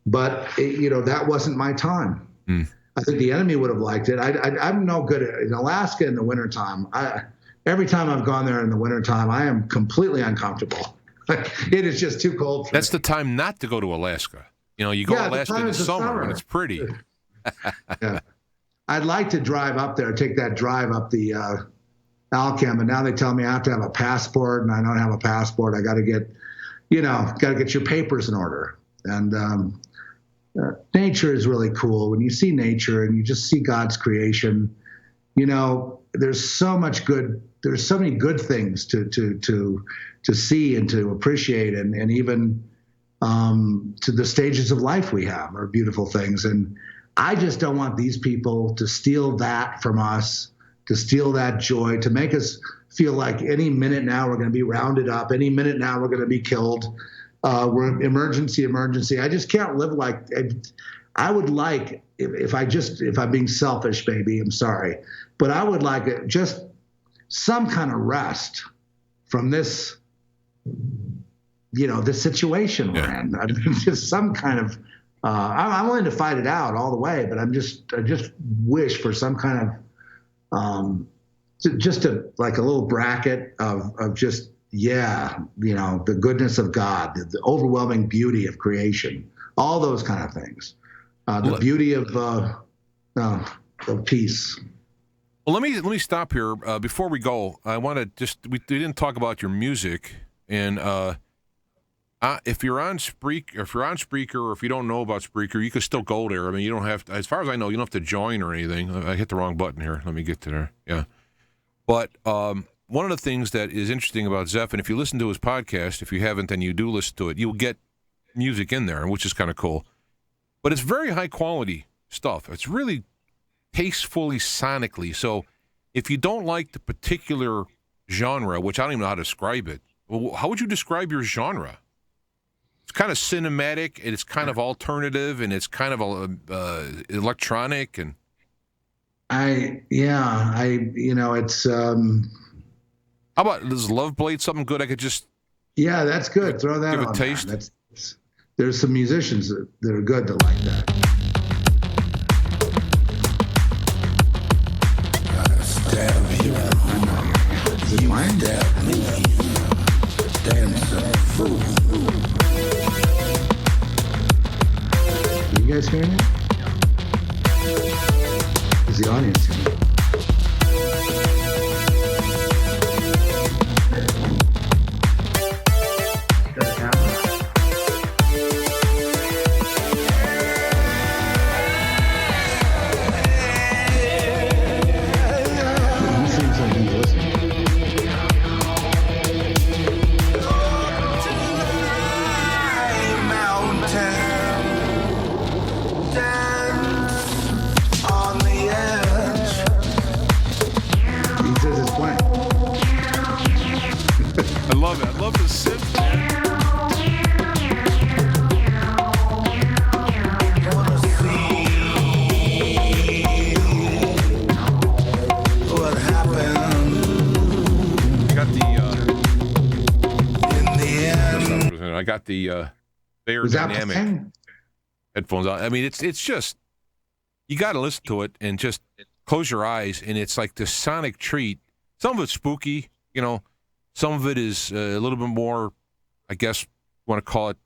But, that wasn't my time. I think the enemy would have liked it. I'm no good in Alaska in the wintertime. Every time I've gone there in the wintertime, I am completely uncomfortable. It is just too cold for That's the time not to go to Alaska. You go to Alaska in the summer when it's pretty. Yeah. I'd like to drive up there, take that drive up the Alcam, but now they tell me I have to have a passport, and I don't have a passport. I got to get your papers in order. And nature is really cool. When you see nature and you just see God's creation, there's so much good. There's so many good things to see and to appreciate, and even to the stages of life we have are beautiful things. And I just don't want these people to steal that from us, to steal that joy, to make us feel like any minute now we're going to be rounded up, any minute now we're going to be killed. We're emergency. I just can't live like I would like, if I'm being selfish, baby, I'm sorry, but I would like just some kind of rest from this, this situation we're in. I mean, just some kind of, I'm willing to fight it out all the way, but I just wish for some kind of, just like a little bracket of just, the goodness of God, the overwhelming beauty of creation, all those kind of things. The beauty of peace. Well, let me stop here before we go. I want to we didn't talk about your music, and if you're on Spreaker, or if you don't know about Spreaker, you can still go there. I mean, you don't have to, as far as I know, you don't have to join or anything. I hit the wrong button here. Let me get to there. Yeah, but one of the things that is interesting about Zeph, and if you listen to his podcast, if you haven't, and you do listen to it, you'll get music in there, which is kind of cool. But it's very high quality stuff. It's really tastefully sonically. So if you don't like the particular genre, which I don't even know how to describe it, well, how would you describe your genre? It's kind of cinematic, and it's kind of alternative, and it's kind of electronic, and it's. How about, does Love Blade something good? I could just. Yeah, that's good. Throw that give on a taste. There's some musicians that are good that like that. Is it mine? Are you guys hearing it? Is the audience hearing it? I got the Bayer Dynamic headphones on. I mean, it's just, you got to listen to it and just close your eyes, and it's like the sonic treat. Some of it's spooky, some of it is a little bit more, I guess you want to call it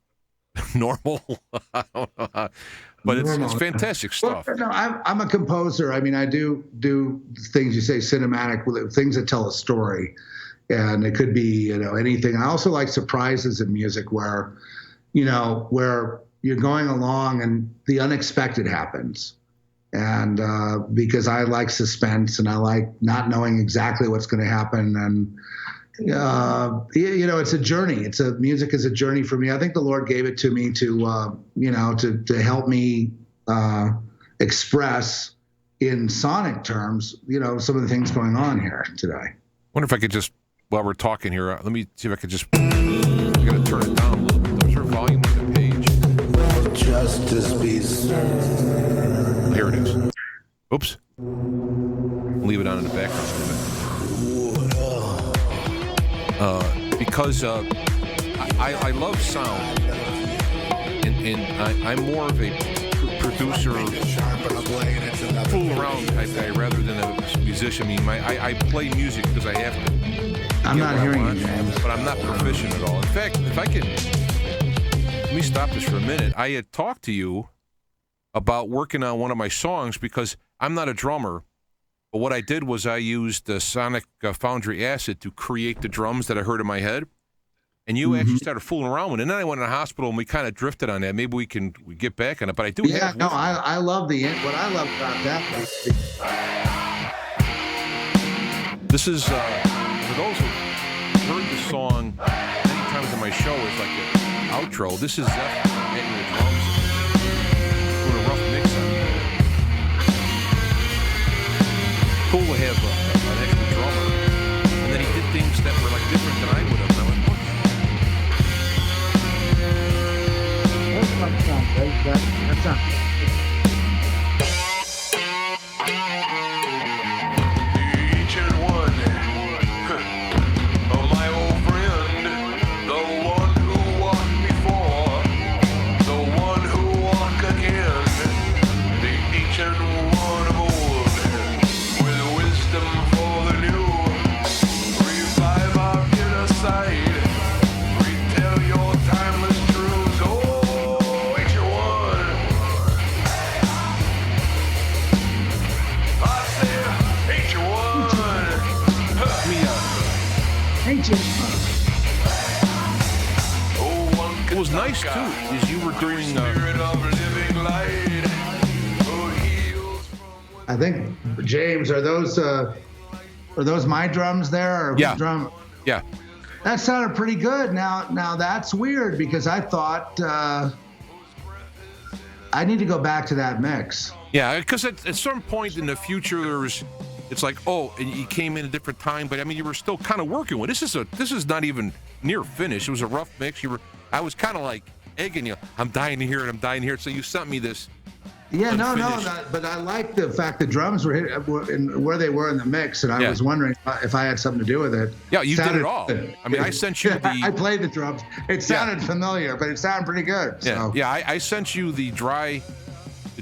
normal. I don't know how, but it's fantastic stuff. Well, no, I'm a composer. I mean, I do things you say cinematic, things that tell a story. And it could be, anything. I also like surprises in music where you're going along and the unexpected happens. And because I like suspense and I like not knowing exactly what's going to happen. And, it's a journey. Music is a journey for me. I think the Lord gave it to me to help me express in sonic terms, some of the things going on here today. I wonder if I could just, while we're talking here, let me see if I could just, I'm going to turn it down a little bit. Is there volume on the page? Justice be served. Here it is. Oops. I'll leave it on in the background for a minute. Because I love sound, and I'm more of a producer, fool around type guy rather than a musician. I mean, I play music because I have to. I'm not hearing you, James. But I'm not proficient at all. In fact, if I can, let me stop this for a minute. I had talked to you about working on one of my songs because I'm not a drummer. But what I did was I used the Sonic Foundry Acid to create the drums that I heard in my head. And you actually started fooling around with it. And then I went to the hospital and we kind of drifted on that. Maybe we get back on it. But I do have... Yeah, no, I love what I love about that. This is... for those who heard the song many times on my show as like an outro, this is Zeph hitting the drums, doing a rough mix on it. Cool to have an actual drummer. And then he did things that were like different than I would have. And I went, That sounds great. That sounds Hey, Jim. It was nice, too, as you were doing... I think, James, are those my drums there? Or Yeah. Drum? Yeah. That sounded pretty good. Now that's weird because I thought I need to go back to that mix. Yeah, because at some point in the future, it's like, oh, and you came in a different time, but I mean, you were still kind of working with this is not even near finished. It was a rough mix. I was kind of like egging you. I'm dying to hear it. So you sent me this. Yeah, no, but I like the fact the drums were where they were in the mix, and I was wondering if I had something to do with it. Yeah, you did it all. I mean, I sent you the... I played the drums. It sounded familiar, but it sounded pretty good. Yeah, so. yeah. I sent you the dry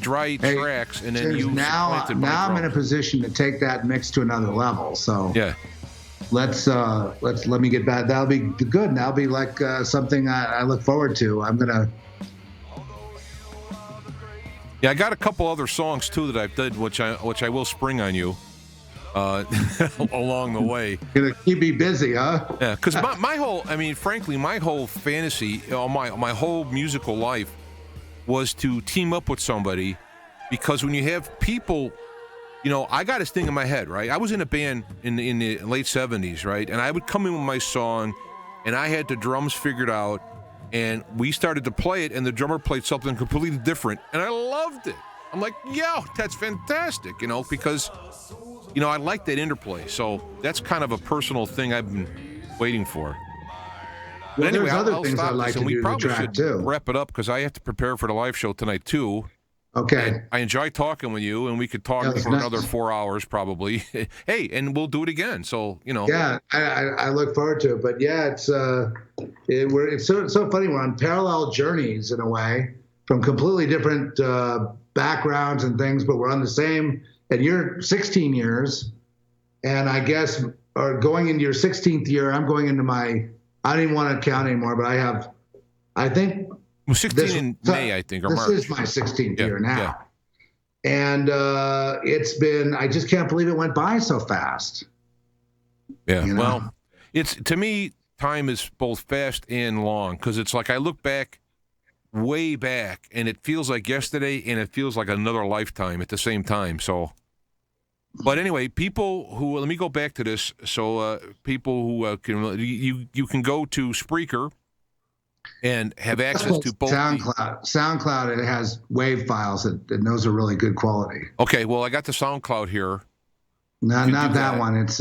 tracks, and then you now I'm in a position to take that mix to another level. So yeah, let me get back. That'll be good. That'll be like something I look forward to. I'm gonna. Yeah, I got a couple other songs too that I've did, which I will spring on you along the way. Gonna keep me busy, huh? Yeah, because my whole fantasy, my whole musical life was to team up with somebody, because when you have people, I got this thing in my head, right? I was in a band in the late 70s, right? And I would come in with my song, and I had the drums figured out, and we started to play it, and the drummer played something completely different, and I loved it. I'm like, yo, that's fantastic, because, I like that interplay. So that's kind of a personal thing I've been waiting for. But Well, anyway, there's other I'll things stop I'd like this, to and we do to the probably track, should too. wrap it up because I have to prepare for the live show tonight, too. Okay. I enjoy talking with you, and we could talk for another 4 hours probably. Hey, and we'll do it again. So, Yeah, I look forward to it. But yeah, it's so funny. We're on parallel journeys in a way, from completely different backgrounds and things, but we're on the same. And you're 16 years, and I guess, or going into your 16th year, I'm going into I don't even want to count anymore, but I think. Well, 16 in May, I think, or March. This is my 16th year now. Yeah. And it's been, I just can't believe it went by so fast. Yeah, well, to me, time is both fast and long, because it's like I look back, way back, and it feels like yesterday, and it feels like another lifetime at the same time. So, but anyway, people who, let me go back to this. So, people who you can go to Spreaker and have access to both. SoundCloud, it has WAV files, and those are really good quality. Okay, well, I got the SoundCloud here. No, not that one. It's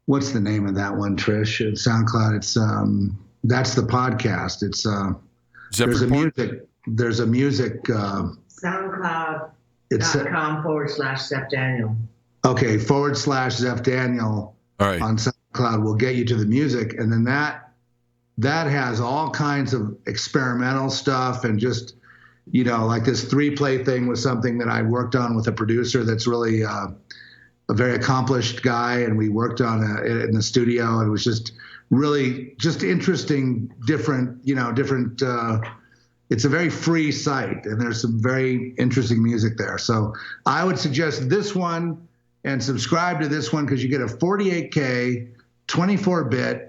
what's the name of that one, Trish? It's SoundCloud. It's that's the podcast. It's there's a music SoundCloud.com/Zeph Daniel. Okay, /Zeph Daniel. All right. On SoundCloud will get you to the music, and then that has all kinds of experimental stuff, and just, like this 3-play thing was something that I worked on with a producer that's really a very accomplished guy, and we worked on it in the studio. It was just really just interesting, different. It's a very free site, and there's some very interesting music there. So I would suggest this one and subscribe to this one, because you get a 48K, 24-bit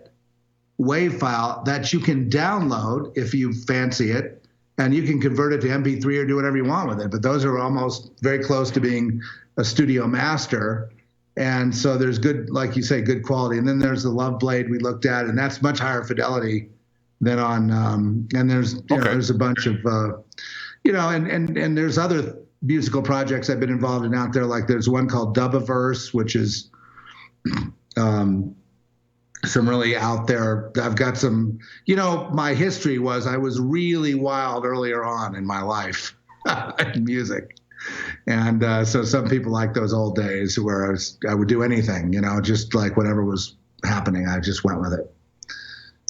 WAV file that you can download if you fancy it, and you can convert it to MP3 or do whatever you want with it. But those are almost very close to being a studio master. And so there's good, like you say, good quality. And then there's the Love Blade we looked at, and that's much higher fidelity than on, and there's, there's a bunch of, and there's other musical projects I've been involved in out there. Like there's one called Dubiverse, which is, some really out there. I've got some, my history was I was really wild earlier on in my life in music. And so some people like those old days where I would do anything, just like whatever was happening, I just went with it.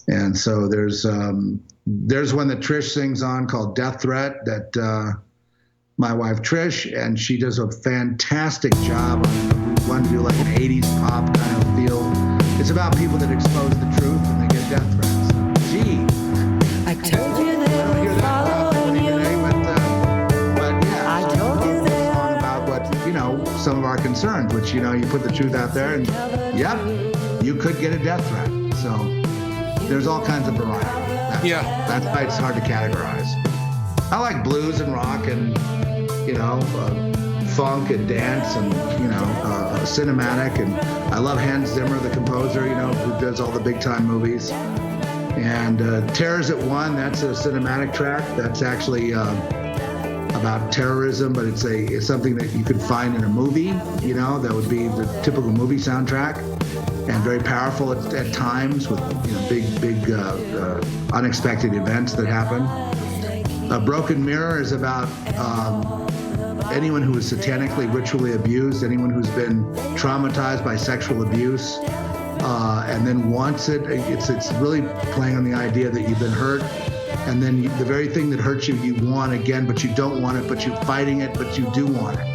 And so there's one that Trish sings on called Death Threat, that my wife Trish, and she does a fantastic job on one do like an 80s pop kind of feel. It's about people that expose the truth and they get death threats. Gee. I told you they were following you. But yeah, I told you they about what, some of our concerns, which, you put the truth out there and, yep, you could get a death threat. So there's all kinds of variety. That's why it's hard to categorize. I like blues and rock and, funk and dance and, cinematic. And I love Hans Zimmer, the composer, who does all the big time movies. And Terrors at One, that's a cinematic track. That's actually about terrorism, but it's something that you could find in a movie, that would be the typical movie soundtrack, and very powerful at times with big unexpected events that happen. A Broken Mirror is about anyone who is satanically ritually abused, anyone who's been traumatized by sexual abuse, and then wants it. It's really playing on the idea that you've been hurt, and then the very thing that hurts you, you want again, but you don't want it, but you're fighting it, but you do want it.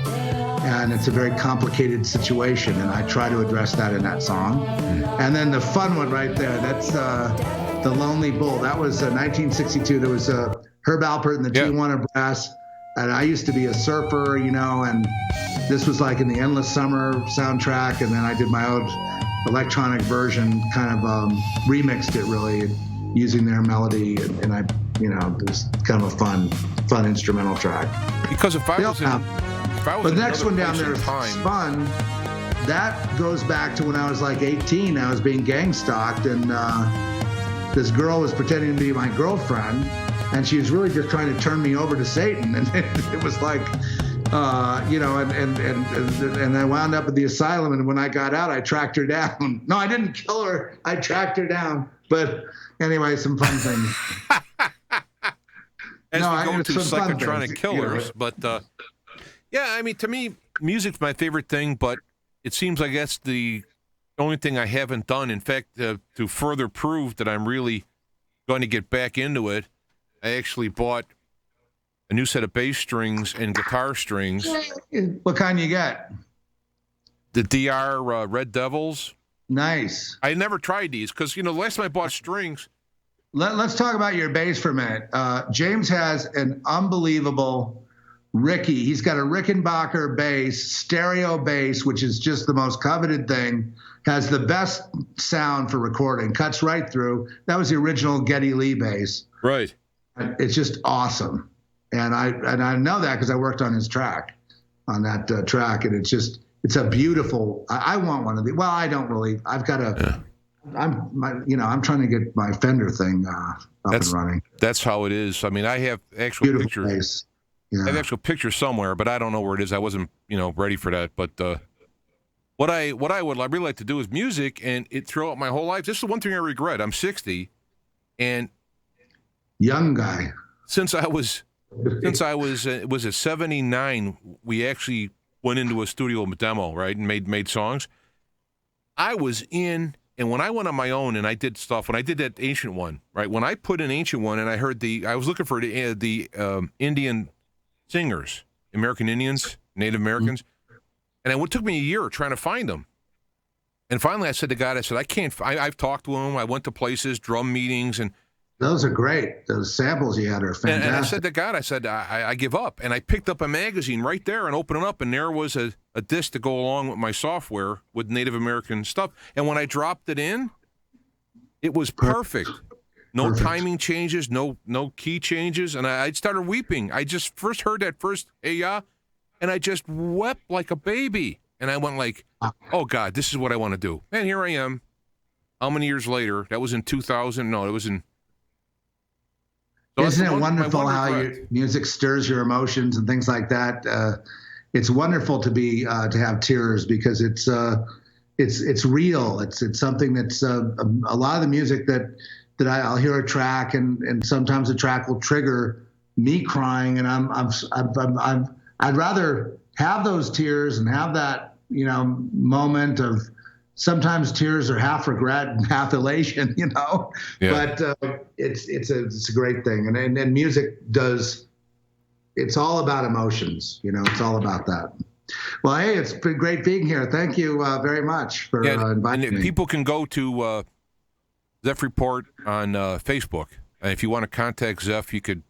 And it's a very complicated situation, and I try to address that in that song. And then the fun one right there, that's The Lonely Bull. That was 1962. There was Herb Alpert and the Tijuana Brass, and I used to be a surfer, and this was like in the Endless Summer soundtrack, and then I did my own electronic version, kind of remixed it really, using their melody, and I, it was kind of a fun instrumental track. Because if I was the next one down there is fun. That goes back to when I was like 18. I was being gang stalked, and this girl was pretending to be my girlfriend, and she was really just trying to turn me over to Satan. And it was like, and I wound up at the asylum. And when I got out, I tracked her down. No, I didn't kill her. I tracked her down. But anyway, some fun things. As we go to psychotronic killers, but to me, music's my favorite thing, but it seems like that's the only thing I haven't done. In fact, to further prove that I'm really going to get back into it, I actually bought a new set of bass strings and guitar strings. What kind you get? The DR Red Devils. Nice. I never tried these because, the last time I bought strings. Let's talk about your bass for a minute. James has an unbelievable Ricky. He's got a Rickenbacker bass, stereo bass, which is just the most coveted thing. Has the best sound for recording. Cuts right through. That was the original Geddy Lee bass. Right. It's just awesome. And I know that because I worked on his track, on that track, and it's a beautiful. I want one of these. Well, I don't really. I've got a. I'm trying to get my Fender thing up and running. That's how it is. I mean, I have actual beautiful pictures. Bass. Yeah. I have actual pictures somewhere, but I don't know where it is. I wasn't, ready for that. But what I would really like to do is music, and throughout my whole life. This is the one thing I regret. I'm 60, and young guy. Since I was at 79, we actually went into a studio demo, right, and made songs. I was in, and when I went on my own and I did stuff, when I did that Ancient One, right, when I put in Ancient One and I heard I was looking for the Indian singers, American Indians, Native Americans, and it took me a year trying to find them. And finally I said to God, I can't, I've talked to them, I went to places, drum meetings, and those are great. Those samples you had are fantastic. And I said to God, I give up. And I picked up a magazine right there and opened it up, and there was a disc to go along with my software with Native American stuff. And when I dropped it in, it was perfect. No timing changes, no key changes. And I started weeping. I just first heard that first "Hey Ya," and I just wept like a baby. And I went like, oh, God, this is what I want to do. And here I am. How many years later? That was in 2000. No, it was in... So isn't it wonderful how your music stirs your emotions and things like that? It's wonderful to have tears because it's real. It's something that's a lot of the music that I'll hear a track and sometimes a track will trigger me crying, and I'd rather have those tears and have that moment of. Sometimes tears are half regret and half elation, Yeah. But it's a great thing, and music does. It's all about emotions, It's all about that. Well, hey, it's been great being here. Thank you very much for inviting me. People can go to Zeph Report on Facebook, and if you want to contact Zeph, you could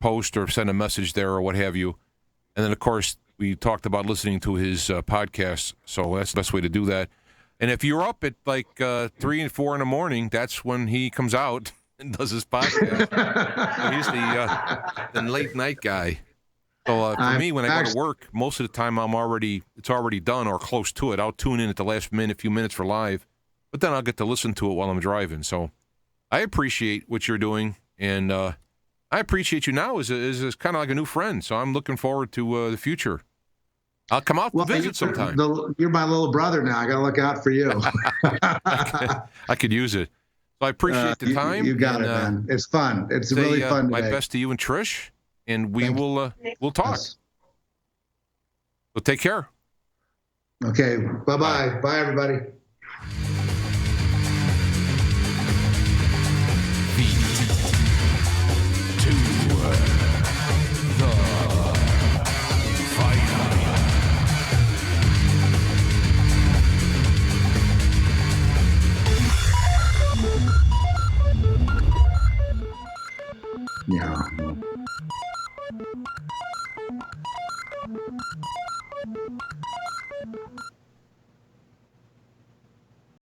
post or send a message there or what have you. And then, of course, we talked about listening to his podcast, so that's the best way to do that. And if you're up at like 3 and 4 in the morning, that's when he comes out and does his podcast. So he's the late night guy. So for me, when I go to work, most of the time it's already done or close to it. I'll tune in at the last few minutes for live, but then I'll get to listen to it while I'm driving. So I appreciate what you're doing, and I appreciate you now as kind of like a new friend. So I'm looking forward to the future. I'll come out to visit sometime. You're my little brother now. I got to look out for you. I could use it. So I appreciate the time. You got it, man. It's fun. It's really fun today. My best to you and Trish, and we'll talk. Yes. So take care. Okay. Bye-bye. Bye, everybody. Yeah.